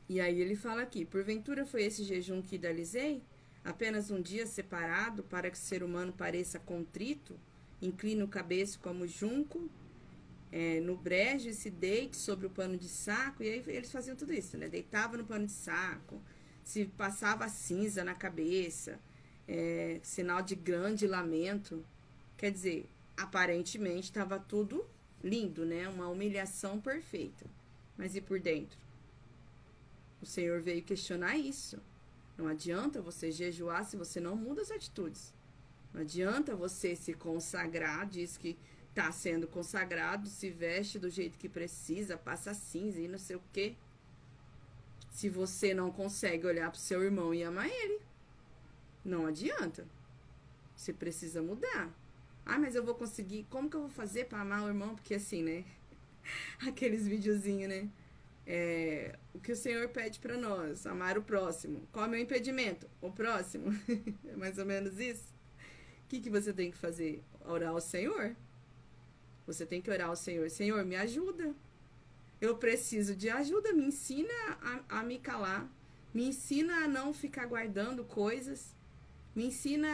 E aí ele fala aqui, porventura foi esse jejum que idealizei? Apenas um dia separado para que o ser humano pareça contrito, incline o cabeça como junco, no brejo e se deite sobre o pano de saco. E aí eles faziam tudo isso, né? Deitava no pano de saco, se passava cinza na cabeça, sinal de grande lamento. Quer dizer, aparentemente estava tudo lindo, né? Uma humilhação perfeita. Mas e por dentro? O Senhor veio questionar isso. Não adianta você jejuar se você não muda as atitudes. Não adianta você se consagrar, diz que está sendo consagrado, se veste do jeito que precisa, passa cinza e não sei o quê. Se você não consegue olhar para o seu irmão e amar ele, não adianta. Você precisa mudar. Mas eu vou conseguir. Como que eu vou fazer para amar o irmão? Porque assim, né? Aqueles videozinhos, né? O que o Senhor pede para nós, amar o próximo. Qual é o meu impedimento? O próximo. É mais ou menos isso. O que você tem que fazer? Orar ao Senhor. Você tem que orar ao Senhor. Senhor, me ajuda. Eu preciso de ajuda. Me ensina a me calar. Me ensina a não ficar guardando coisas. Me ensina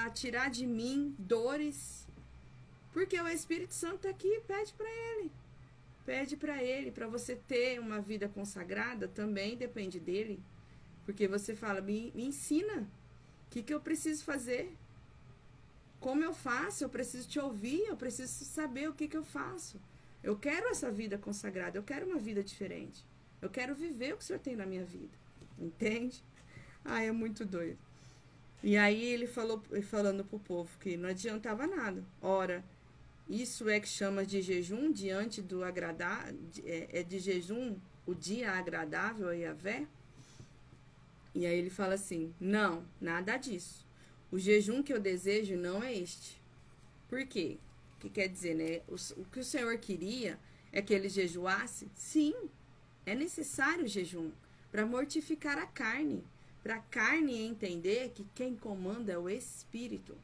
a tirar de mim dores. Porque o Espírito Santo está aqui, pede para Ele. Pede para Ele. Para você ter uma vida consagrada, também depende dEle. Porque você fala, me ensina. O que eu preciso fazer? Como eu faço? Eu preciso te ouvir. Eu preciso saber o que eu faço. Eu quero essa vida consagrada. Eu quero uma vida diferente. Eu quero viver o que o Senhor tem na minha vida. Entende? É muito doido. E aí ele falando pro povo que não adiantava nada. Ora, isso é que chama de jejum diante do agradável, de jejum o dia agradável a Yahvé? E aí ele fala assim, não, nada disso. O jejum que eu desejo não é este. Por quê? O que quer dizer, né? O que o Senhor queria é que ele jejuasse? Sim, é necessário o jejum para mortificar a carne. Para a carne entender que quem comanda é o Espírito.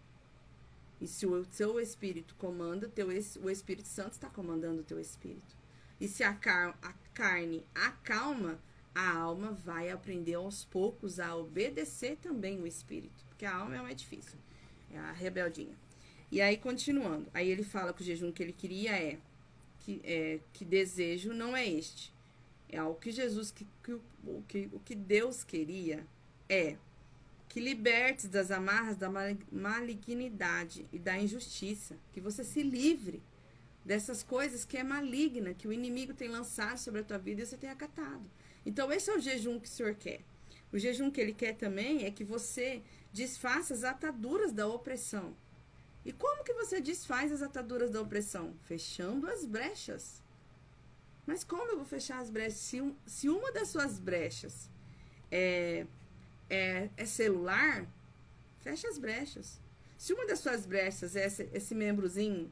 E se o seu Espírito comanda, o Espírito Santo está comandando o teu Espírito. E se a carne acalma, a alma vai aprender aos poucos a obedecer também o Espírito. Porque a alma é mais difícil. É a rebeldinha. E aí, continuando. Aí ele fala que o jejum que ele queria que desejo não é este. É o que Jesus, o que Deus queria que libertes das amarras da malignidade e da injustiça, que você se livre dessas coisas que é maligna, que o inimigo tem lançado sobre a tua vida e você tem acatado. Então, esse é o jejum que o Senhor quer. O jejum que Ele quer também é que você desfaça as ataduras da opressão. E como que você desfaz as ataduras da opressão? Fechando as brechas. Mas como eu vou fechar as brechas? Se uma das suas brechas é celular, fecha as brechas. Se uma das suas brechas é esse membrozinho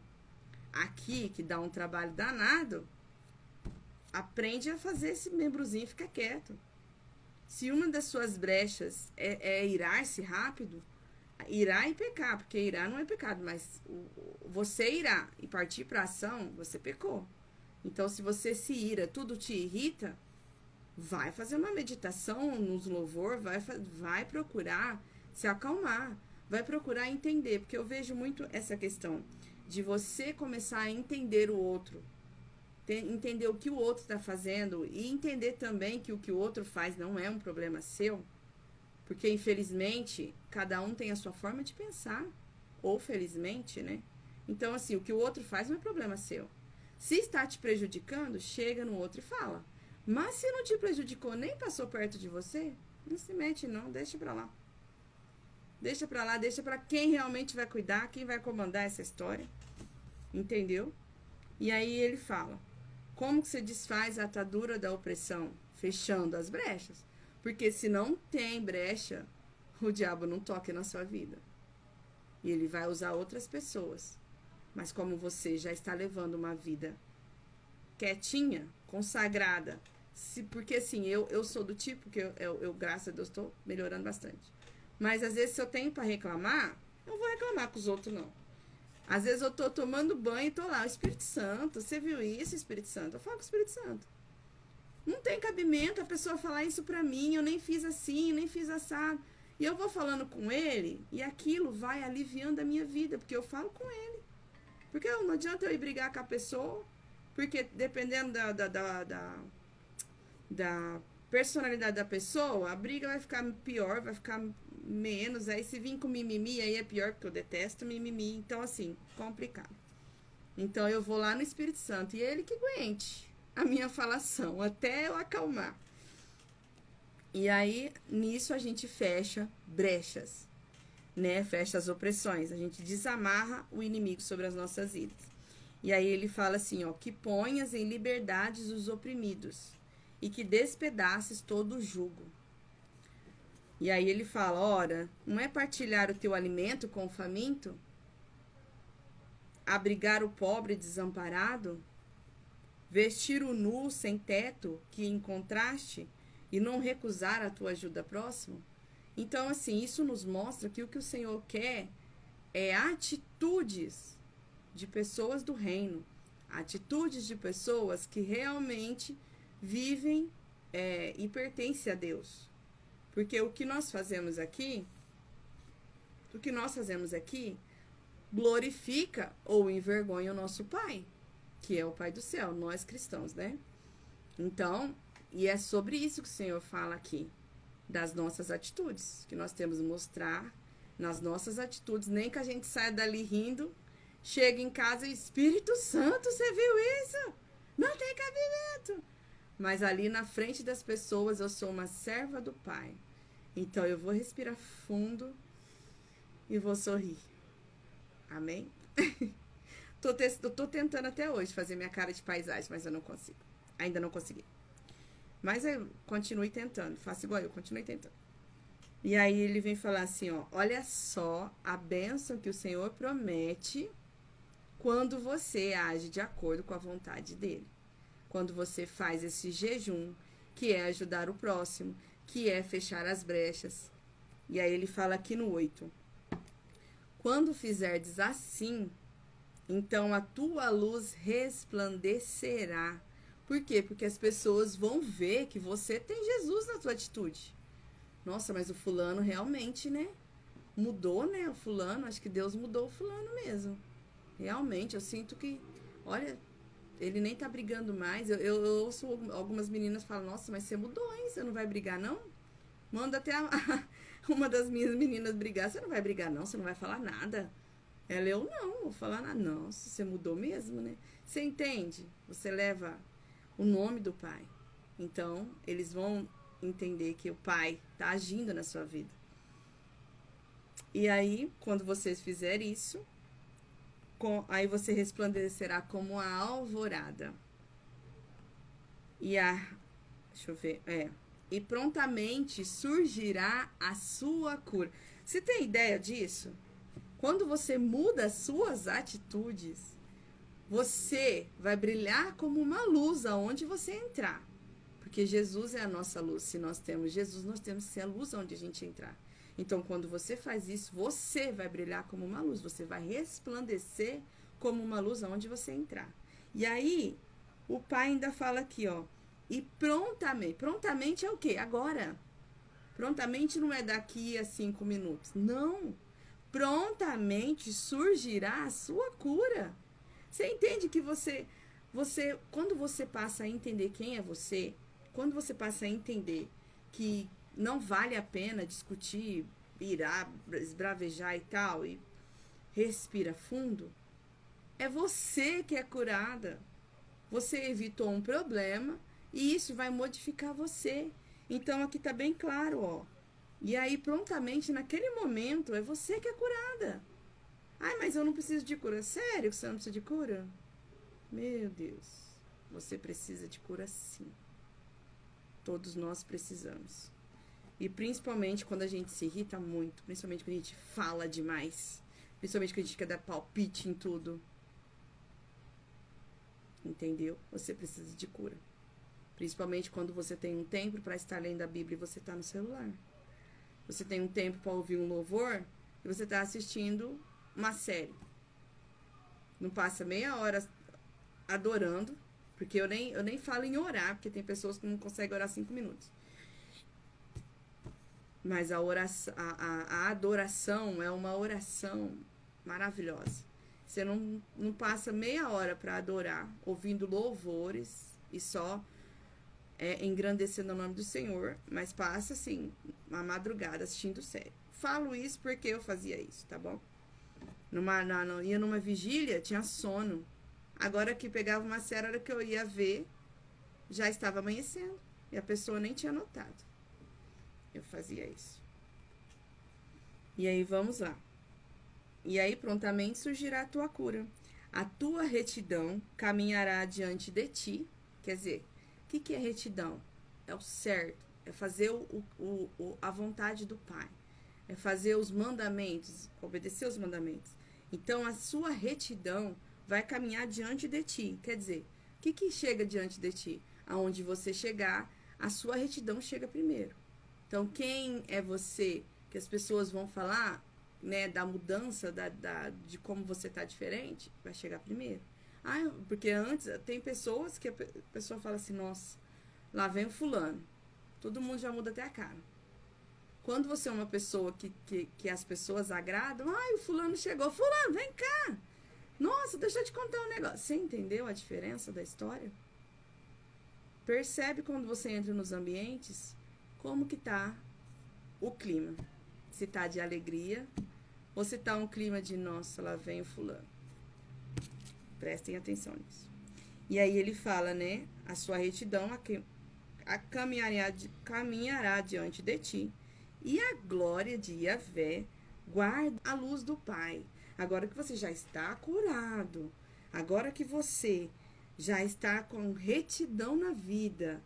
aqui, que dá um trabalho danado, aprende a fazer esse membrozinho ficar quieto. Se uma das suas brechas é irar-se rápido, irar e pecar, porque irar não é pecado, mas você irar e partir para ação, você pecou. Então, se você se ira, tudo te irrita, vai fazer uma meditação nos louvor, vai procurar se acalmar, vai procurar entender, porque eu vejo muito essa questão de você começar a entender o outro, entender o que o outro está fazendo e entender também que o que o outro faz não é um problema seu, porque infelizmente cada um tem a sua forma de pensar, ou felizmente, né? Então, assim, o que o outro faz não é problema seu. Se está te prejudicando, chega no outro e fala. Mas se não te prejudicou, nem passou perto de você, não se mete não, deixa pra lá. Deixa pra lá, deixa pra quem realmente vai cuidar, quem vai comandar essa história. Entendeu? E aí ele fala, como que você desfaz a atadura da opressão? Fechando as brechas. Porque se não tem brecha, o diabo não toca na sua vida. E ele vai usar outras pessoas. Mas como você já está levando uma vida quietinha, consagrada, porque assim, eu sou do tipo que eu graças a Deus, estou melhorando bastante. Mas às vezes se eu tenho para reclamar, eu não vou reclamar com os outros, não. Às vezes eu tô tomando banho e tô lá, o Espírito Santo, você viu isso, Espírito Santo? Eu falo com o Espírito Santo. Não tem cabimento a pessoa falar isso pra mim, eu nem fiz assim, nem fiz assado. E eu vou falando com ele, e aquilo vai aliviando a minha vida, porque eu falo com ele. Porque não adianta eu ir brigar com a pessoa, porque dependendo da personalidade da pessoa, a briga vai ficar pior, vai ficar menos. Aí se vir com mimimi, aí é pior, porque eu detesto mimimi. Então, assim, complicado. Então, eu vou lá no Espírito Santo, e ele que aguente a minha falação, até eu acalmar. E aí, nisso a gente fecha brechas, né? Fecha as opressões, a gente desamarra o inimigo sobre as nossas vidas. E aí ele fala assim, ó, que ponhas em liberdades os oprimidos e que despedaces todo o jugo. E aí ele fala, ora, não é partilhar o teu alimento com o faminto? Abrigar o pobre desamparado? Vestir o nu sem teto que encontraste e não recusar a tua ajuda próximo? Então, assim, isso nos mostra que o que o Senhor quer é atitudes de pessoas do reino, atitudes de pessoas que realmente vivem e pertencem a Deus. Porque o que nós fazemos aqui, glorifica ou envergonha o nosso Pai, que é o Pai do céu, nós cristãos, né? Então, e é sobre isso que o Senhor fala aqui, das nossas atitudes, que nós temos que mostrar nas nossas atitudes, nem que a gente saia dali rindo, chega em casa e Espírito Santo, você viu isso? Não tem cabimento. Mas ali na frente das pessoas eu sou uma serva do Pai. Então eu vou respirar fundo e vou sorrir. Amém? Tô tentando até hoje fazer minha cara de paisagem, mas eu não consigo. Ainda não consegui. Mas eu continue tentando. Faça igual eu, continue tentando. E aí ele vem falar assim, ó. Olha só a bênção que o Senhor promete quando você age de acordo com a vontade dele. Quando você faz esse jejum, que é ajudar o próximo, que é fechar as brechas. E aí ele fala aqui no 8. Quando fizerdes assim, então a tua luz resplandecerá. Por quê? Porque as pessoas vão ver que você tem Jesus na tua atitude. Nossa, mas o fulano realmente, né? Mudou, né? O fulano, acho que Deus mudou o fulano mesmo. Realmente, eu sinto que, olha, ele nem tá brigando mais. Eu ouço algumas meninas falam, nossa, mas você mudou, hein? Você não vai brigar, não? Manda até uma das minhas meninas brigar, você não vai brigar não, você não vai falar nada. Ela, eu não vou falar nada. Nossa, você mudou mesmo, né? Você entende? Você leva o nome do pai. Então, eles vão entender que o pai está agindo na sua vida. E aí, quando vocês fizerem isso, aí você resplandecerá como a alvorada. Deixa eu ver, e prontamente surgirá a sua cura. Você tem ideia disso? Quando você muda as suas atitudes, você vai brilhar como uma luz aonde você entrar. Porque Jesus é a nossa luz. Se nós temos Jesus, nós temos que ser a luz aonde a gente entrar. Então, quando você faz isso, você vai brilhar como uma luz. Você vai resplandecer como uma luz aonde você entrar. E aí, o pai ainda fala aqui, ó. E prontamente. Prontamente é o quê? Agora. Prontamente não é daqui a 5 minutos. Não. Prontamente surgirá a sua cura. Você entende que quando você passa a entender quem é você, quando você passa a entender que não vale a pena discutir, virar, esbravejar e tal, e respira fundo, é você que é curada. Você evitou um problema e isso vai modificar você. Então aqui tá bem claro, ó. E aí prontamente naquele momento é você que é curada. Ai, mas eu não preciso de cura. Sério que você não precisa de cura? Meu Deus, você precisa de cura sim. Todos nós precisamos. E principalmente quando a gente se irrita muito, principalmente quando a gente fala demais, principalmente quando a gente quer dar palpite em tudo. Entendeu? Você precisa de cura. Principalmente quando você tem um tempo para estar lendo a Bíblia e você está no celular. Você tem um tempo para ouvir um louvor e você está assistindo uma série. Não passa meia hora adorando, porque eu nem falo em orar, porque tem pessoas que não conseguem orar 5 minutos. Mas a adoração é uma oração maravilhosa. Você não passa meia hora para adorar, ouvindo louvores e só engrandecendo o nome do Senhor, mas passa, assim, uma madrugada assistindo série. Falo isso porque eu fazia isso, tá bom? Ia numa vigília, tinha sono. Agora que pegava uma série, a hora que eu ia ver, já estava amanhecendo. E a pessoa nem tinha notado. Eu fazia isso. E aí, vamos lá. E aí, prontamente surgirá a tua cura. A tua retidão caminhará diante de ti. Quer dizer, o que é retidão? É o certo. É fazer a vontade do Pai. É fazer os mandamentos, obedecer os mandamentos. Então, a sua retidão vai caminhar diante de ti. Quer dizer, o que chega diante de ti? Aonde você chegar, a sua retidão chega primeiro. Então, quem é você? Que as pessoas vão falar, né, da mudança, de como você está diferente, vai chegar primeiro. Porque antes, tem pessoas que a pessoa fala assim, nossa, lá vem o fulano. Todo mundo já muda até a cara. Quando você é uma pessoa que as pessoas agradam, o fulano chegou. Fulano, vem cá. Nossa, deixa eu te contar um negócio. Você entendeu a diferença da história? Percebe quando você entra nos ambientes, como que tá o clima. Se tá de alegria, ou se tá um clima de, nossa, lá vem o fulano. Prestem atenção nisso. E aí ele fala, né, a sua retidão caminhará diante de ti, e a glória de Yahvé guarda a luz do Pai. Agora que você já está curado, agora que você já está com retidão na vida,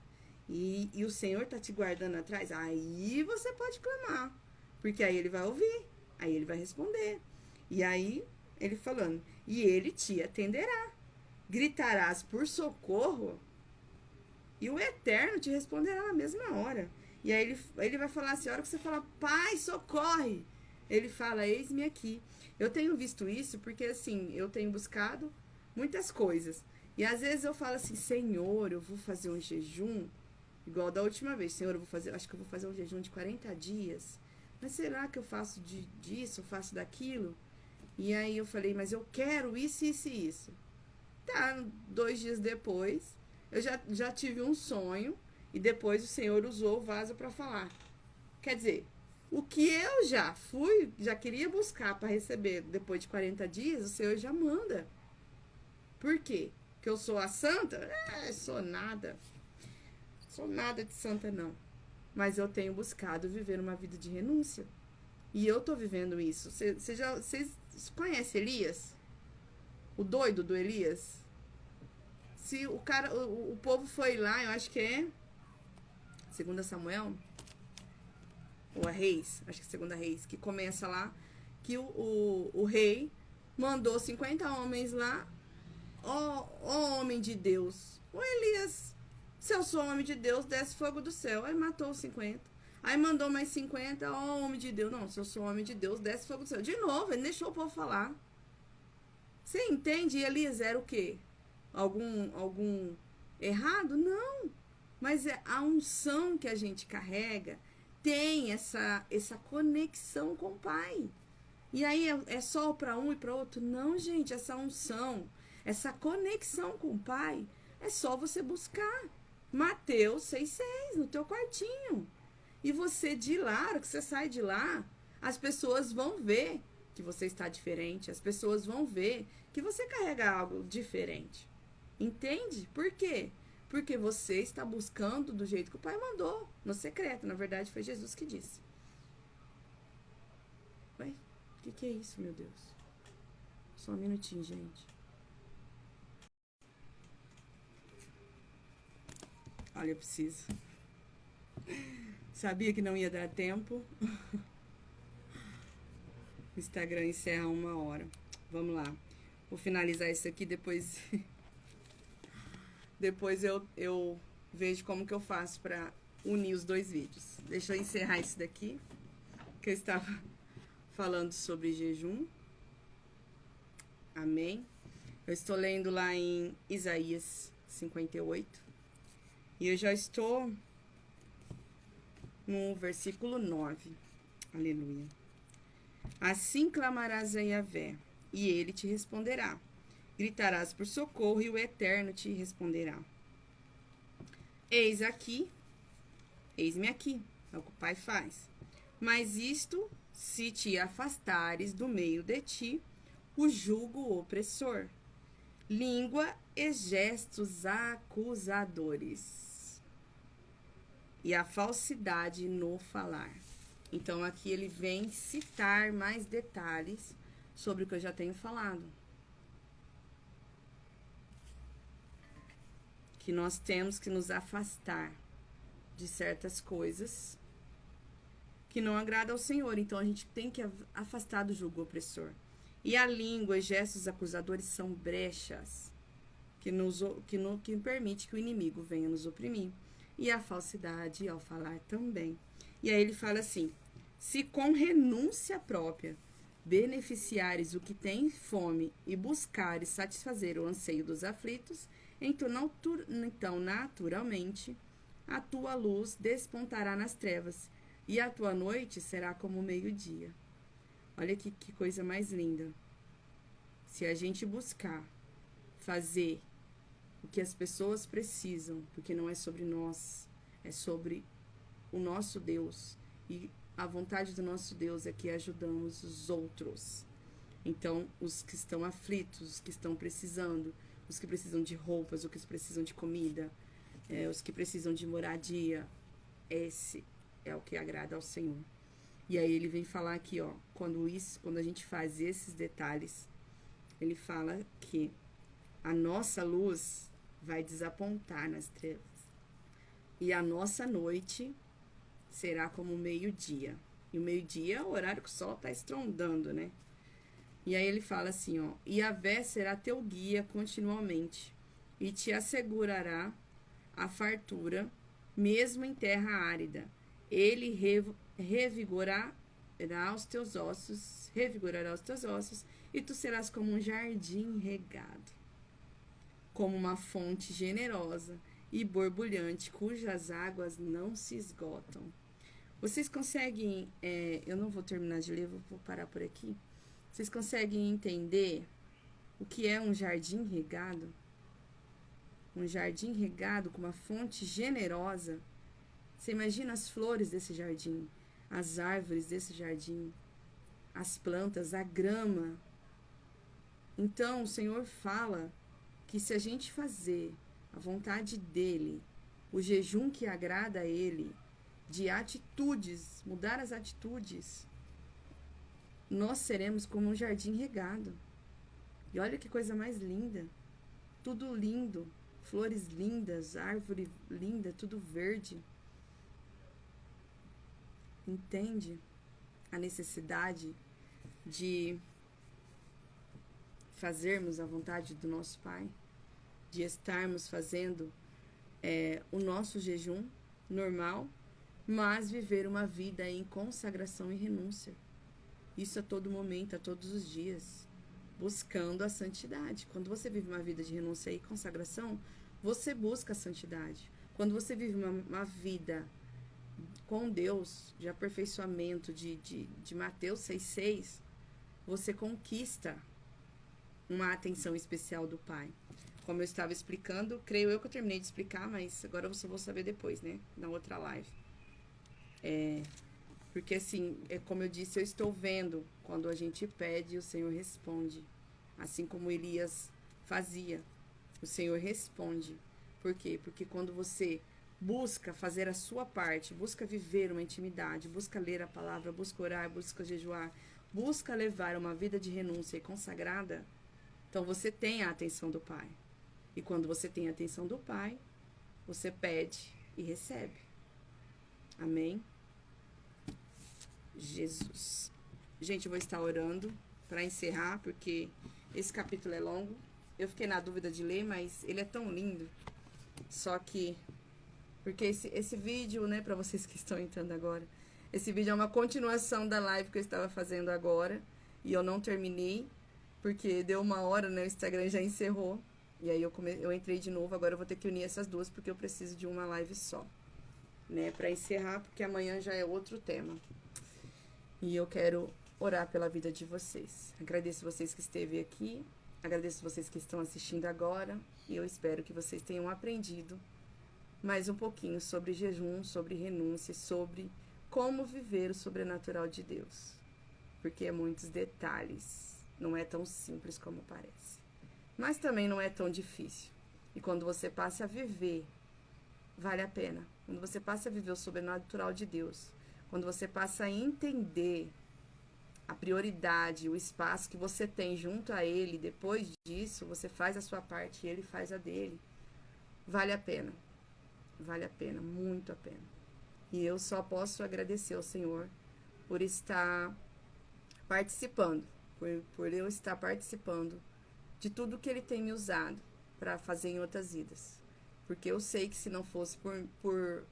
e o Senhor está te guardando atrás, aí você pode clamar, porque aí ele vai ouvir, aí ele vai responder. E aí, ele falando, e ele te atenderá. Gritarás por socorro, e o Eterno te responderá na mesma hora. E aí ele vai falar assim, a hora que você fala, Pai, socorre, ele fala, eis-me aqui. Eu tenho visto isso porque, assim, eu tenho buscado muitas coisas. E às vezes eu falo assim, Senhor, eu vou fazer um jejum, igual da última vez, Senhor, acho que eu vou fazer um jejum de 40 dias. Mas será que eu faço disso, eu faço daquilo? E aí eu falei, mas eu quero isso, isso e isso. Tá, 2 dias depois, eu já tive um sonho, e depois o Senhor usou o vaso para falar. Quer dizer, O que eu já queria buscar para receber depois de 40 dias, o Senhor já manda. Por quê? Que eu sou a santa? Sou nada. Sou nada de santa, não. Mas eu tenho buscado viver uma vida de renúncia. E eu tô vivendo isso. Vocês conhecem Elias? O doido do Elias? Se o cara, o povo foi lá, eu acho que é 2 Samuel, ou a Reis, acho que é 2 Reis, que começa lá, que o rei mandou 50 homens lá. Ó homem de Deus, o Elias, se eu sou homem de Deus, desce fogo do céu. Aí matou os 50. Aí mandou mais 50, ó homem de Deus. Não, se eu sou homem de Deus, desce fogo do céu. De novo, ele deixou o povo falar. Você entende? E Elias era o quê? Algum errado? Não. Mas a unção que a gente carrega tem essa conexão com o Pai. E aí é só para um e para outro? Não, gente, essa unção, essa conexão com o Pai, é só você buscar. Mateus 6,6, no teu quartinho. E você de lá, a hora que você sai de lá, as pessoas vão ver que você está diferente. As pessoas vão ver que você carrega algo diferente. Entende? Por quê? Porque você está buscando do jeito que o Pai mandou, no secreto. Na verdade, foi Jesus que disse. Ué, o que é isso, meu Deus? Só um minutinho, gente. Olha, eu preciso. Sabia que não ia dar tempo. O Instagram encerra 1 hora. Vamos lá. Vou finalizar isso aqui, depois... Depois eu vejo como que eu faço para unir os 2 vídeos. Deixa eu encerrar isso daqui, que eu estava falando sobre jejum. Amém. Eu estou lendo lá em Isaías 58. E eu já estou no versículo 9. Aleluia. Assim clamarás a Yahvé, e ele te responderá. Gritarás por socorro, e o Eterno te responderá. Eis-me aqui, é o que o Pai faz. Mas isto, se te afastares do meio de ti, o jugo opressor, língua e gestos acusadores, e a falsidade no falar. Então, aqui ele vem citar mais detalhes sobre o que eu já tenho falado. Que nós temos que nos afastar de certas coisas que não agradam ao Senhor. Então, a gente tem que afastar do jugo opressor. E a língua e gestos acusadores são brechas que permite que o inimigo venha nos oprimir. E a falsidade ao falar também. E aí ele fala assim: se com renúncia própria beneficiares o que tem fome e buscares satisfazer o anseio dos aflitos, então naturalmente a tua luz despontará nas trevas, e a tua noite será como o meio-dia. Olha que coisa mais linda. Se a gente buscar fazer o que as pessoas precisam, porque não é sobre nós, é sobre o nosso Deus, e a vontade do nosso Deus é que ajudamos os outros. Então, os que estão aflitos, os que estão precisando, os que precisam de roupas, os que precisam de comida, os que precisam de moradia, esse é o que agrada ao Senhor. E aí ele vem falar aqui, ó, quando a gente faz esses detalhes, ele fala que a nossa luz vai desapontar nas trevas, e a nossa noite será como o meio-dia. E o meio-dia é o horário que o sol está estrondando, né? E aí ele fala assim, ó: Yahvé será teu guia continuamente, e te assegurará a fartura, mesmo em terra árida. Ele revigorará os teus ossos, e tu serás como um jardim regado, como uma fonte generosa e borbulhante, cujas águas não se esgotam. Vocês conseguem, eu não vou terminar de ler, vou parar por aqui. Vocês conseguem entender o que é um jardim regado? Um jardim regado com uma fonte generosa. Você imagina as flores desse jardim, as árvores desse jardim, as plantas, a grama. Então, o Senhor fala que se a gente fazer a vontade dEle, o jejum que agrada a Ele, de atitudes, mudar as atitudes, nós seremos como um jardim regado. E olha que coisa mais linda. Tudo lindo, flores lindas, árvore linda, tudo verde. Entende a necessidade de fazermos a vontade do nosso Pai? De estarmos fazendo o nosso jejum normal, mas viver uma vida em consagração e renúncia. Isso a todo momento, a todos os dias, buscando a santidade. Quando você vive uma vida de renúncia e consagração, você busca a santidade. Quando você vive uma vida com Deus, de aperfeiçoamento, de Mateus 6,6, você conquista uma atenção especial do Pai. Como eu estava explicando, creio eu que eu terminei de explicar, mas agora eu só vou saber depois, né? Na outra live. Porque assim, como eu disse, eu estou vendo quando a gente pede, o Senhor responde. Assim como Elias fazia, o Senhor responde. Por quê? Porque quando você busca fazer a sua parte, busca viver uma intimidade, busca ler a palavra, busca orar, busca jejuar, busca levar uma vida de renúncia e consagrada, então você tem a atenção do Pai. E quando você tem a atenção do Pai, você pede e recebe. Amém? Jesus. Gente, eu vou estar orando para encerrar, porque esse capítulo é longo. Eu fiquei na dúvida de ler, mas ele é tão lindo. Só que, porque esse vídeo, né, para vocês que estão entrando agora, esse vídeo é uma continuação da live que eu estava fazendo agora, e eu não terminei, porque deu 1 hora, né, o Instagram já encerrou, e aí eu entrei de novo. Agora eu vou ter que unir essas duas, porque eu preciso de uma live só, né, para encerrar, porque amanhã já é outro tema. E eu quero orar pela vida de vocês. Agradeço vocês que esteve aqui, agradeço vocês que estão assistindo agora, e eu espero que vocês tenham aprendido mais um pouquinho sobre jejum, sobre renúncia, sobre como viver o sobrenatural de Deus. Porque é muitos detalhes, não é tão simples como parece. Mas também não é tão difícil. E quando você passa a viver, vale a pena. Quando você passa a viver o sobrenatural de Deus, quando você passa a entender a prioridade, o espaço que você tem junto a Ele, depois disso, você faz a sua parte e Ele faz a dele. Vale a pena. Vale a pena, muito a pena. E eu só posso agradecer ao Senhor por estar participando, por eu estar participando de tudo que Ele tem me usado para fazer em outras vidas. Porque eu sei que se não fosse por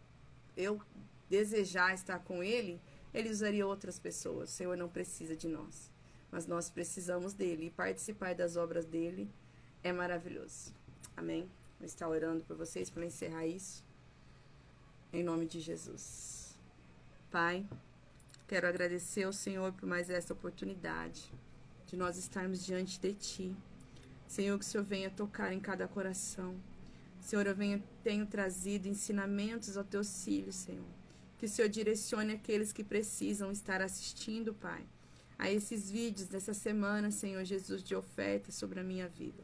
eu desejar estar com Ele, Ele usaria outras pessoas. O Senhor não precisa de nós, mas nós precisamos dEle. E participar das obras dEle é maravilhoso. Amém? Vou estar orando por vocês para encerrar isso. Em nome de Jesus. Pai, quero agradecer ao Senhor por mais essa oportunidade de nós estarmos diante de Ti. Senhor, que o Senhor venha tocar em cada coração. Senhor, eu tenho trazido ensinamentos aos Teus filhos, Senhor. Que o Senhor direcione aqueles que precisam estar assistindo, Pai, a esses vídeos dessa semana, Senhor Jesus, de oferta sobre a minha vida.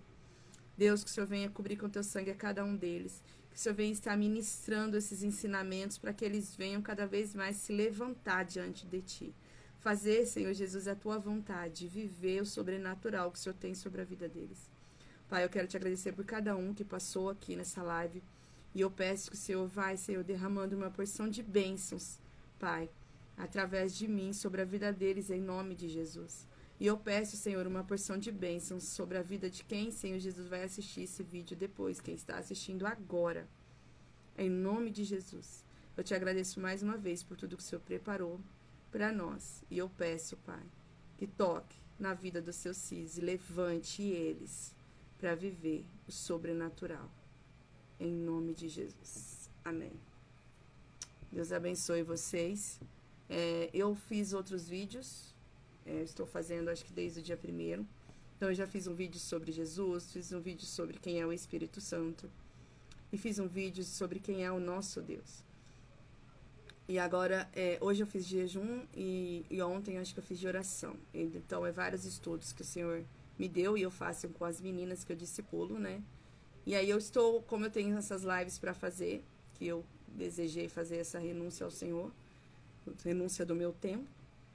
Deus, que o Senhor venha cobrir com Teu sangue a cada um deles. Que o Senhor venha estar ministrando esses ensinamentos para que eles venham cada vez mais se levantar diante de Ti. Fazer, Senhor Jesus, a Tua vontade, viver o sobrenatural que o Senhor tem sobre a vida deles. Pai, eu quero Te agradecer por cada um que passou aqui nessa live. E eu peço que o Senhor vai, Senhor, derramando uma porção de bênçãos, Pai, através de mim, sobre a vida deles, em nome de Jesus. E eu peço, Senhor, uma porção de bênçãos sobre a vida de quem, Senhor Jesus, vai assistir esse vídeo depois, quem está assistindo agora. Em nome de Jesus. Eu Te agradeço mais uma vez por tudo que o Senhor preparou para nós. E eu peço, Pai, que toque na vida dos Seus filhos e levante eles para viver o sobrenatural. Em nome de Jesus. Amém. Deus abençoe vocês. Eu fiz outros vídeos. Estou fazendo, acho que desde o dia 1º. Então, eu já fiz um vídeo sobre Jesus, fiz um vídeo sobre quem é o Espírito Santo. E fiz um vídeo sobre quem é o nosso Deus. E agora, hoje eu fiz de jejum e ontem eu acho que eu fiz de oração. Então, é vários estudos que o Senhor me deu e eu faço com as meninas que eu discipulo, né? E aí eu estou, como eu tenho essas lives para fazer, que eu desejei fazer essa renúncia ao Senhor, renúncia do meu tempo.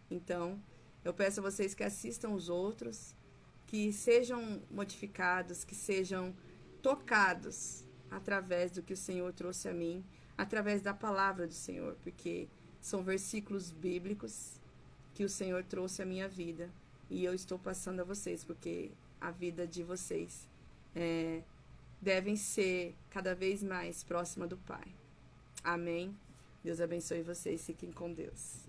Então, eu peço a vocês que assistam os outros, que sejam modificados, que sejam tocados através do que o Senhor trouxe a mim, através da palavra do Senhor, porque são versículos bíblicos que o Senhor trouxe à minha vida e eu estou passando a vocês, porque a vida de vocês devem ser cada vez mais próxima do Pai. Amém? Deus abençoe vocês, fiquem com Deus.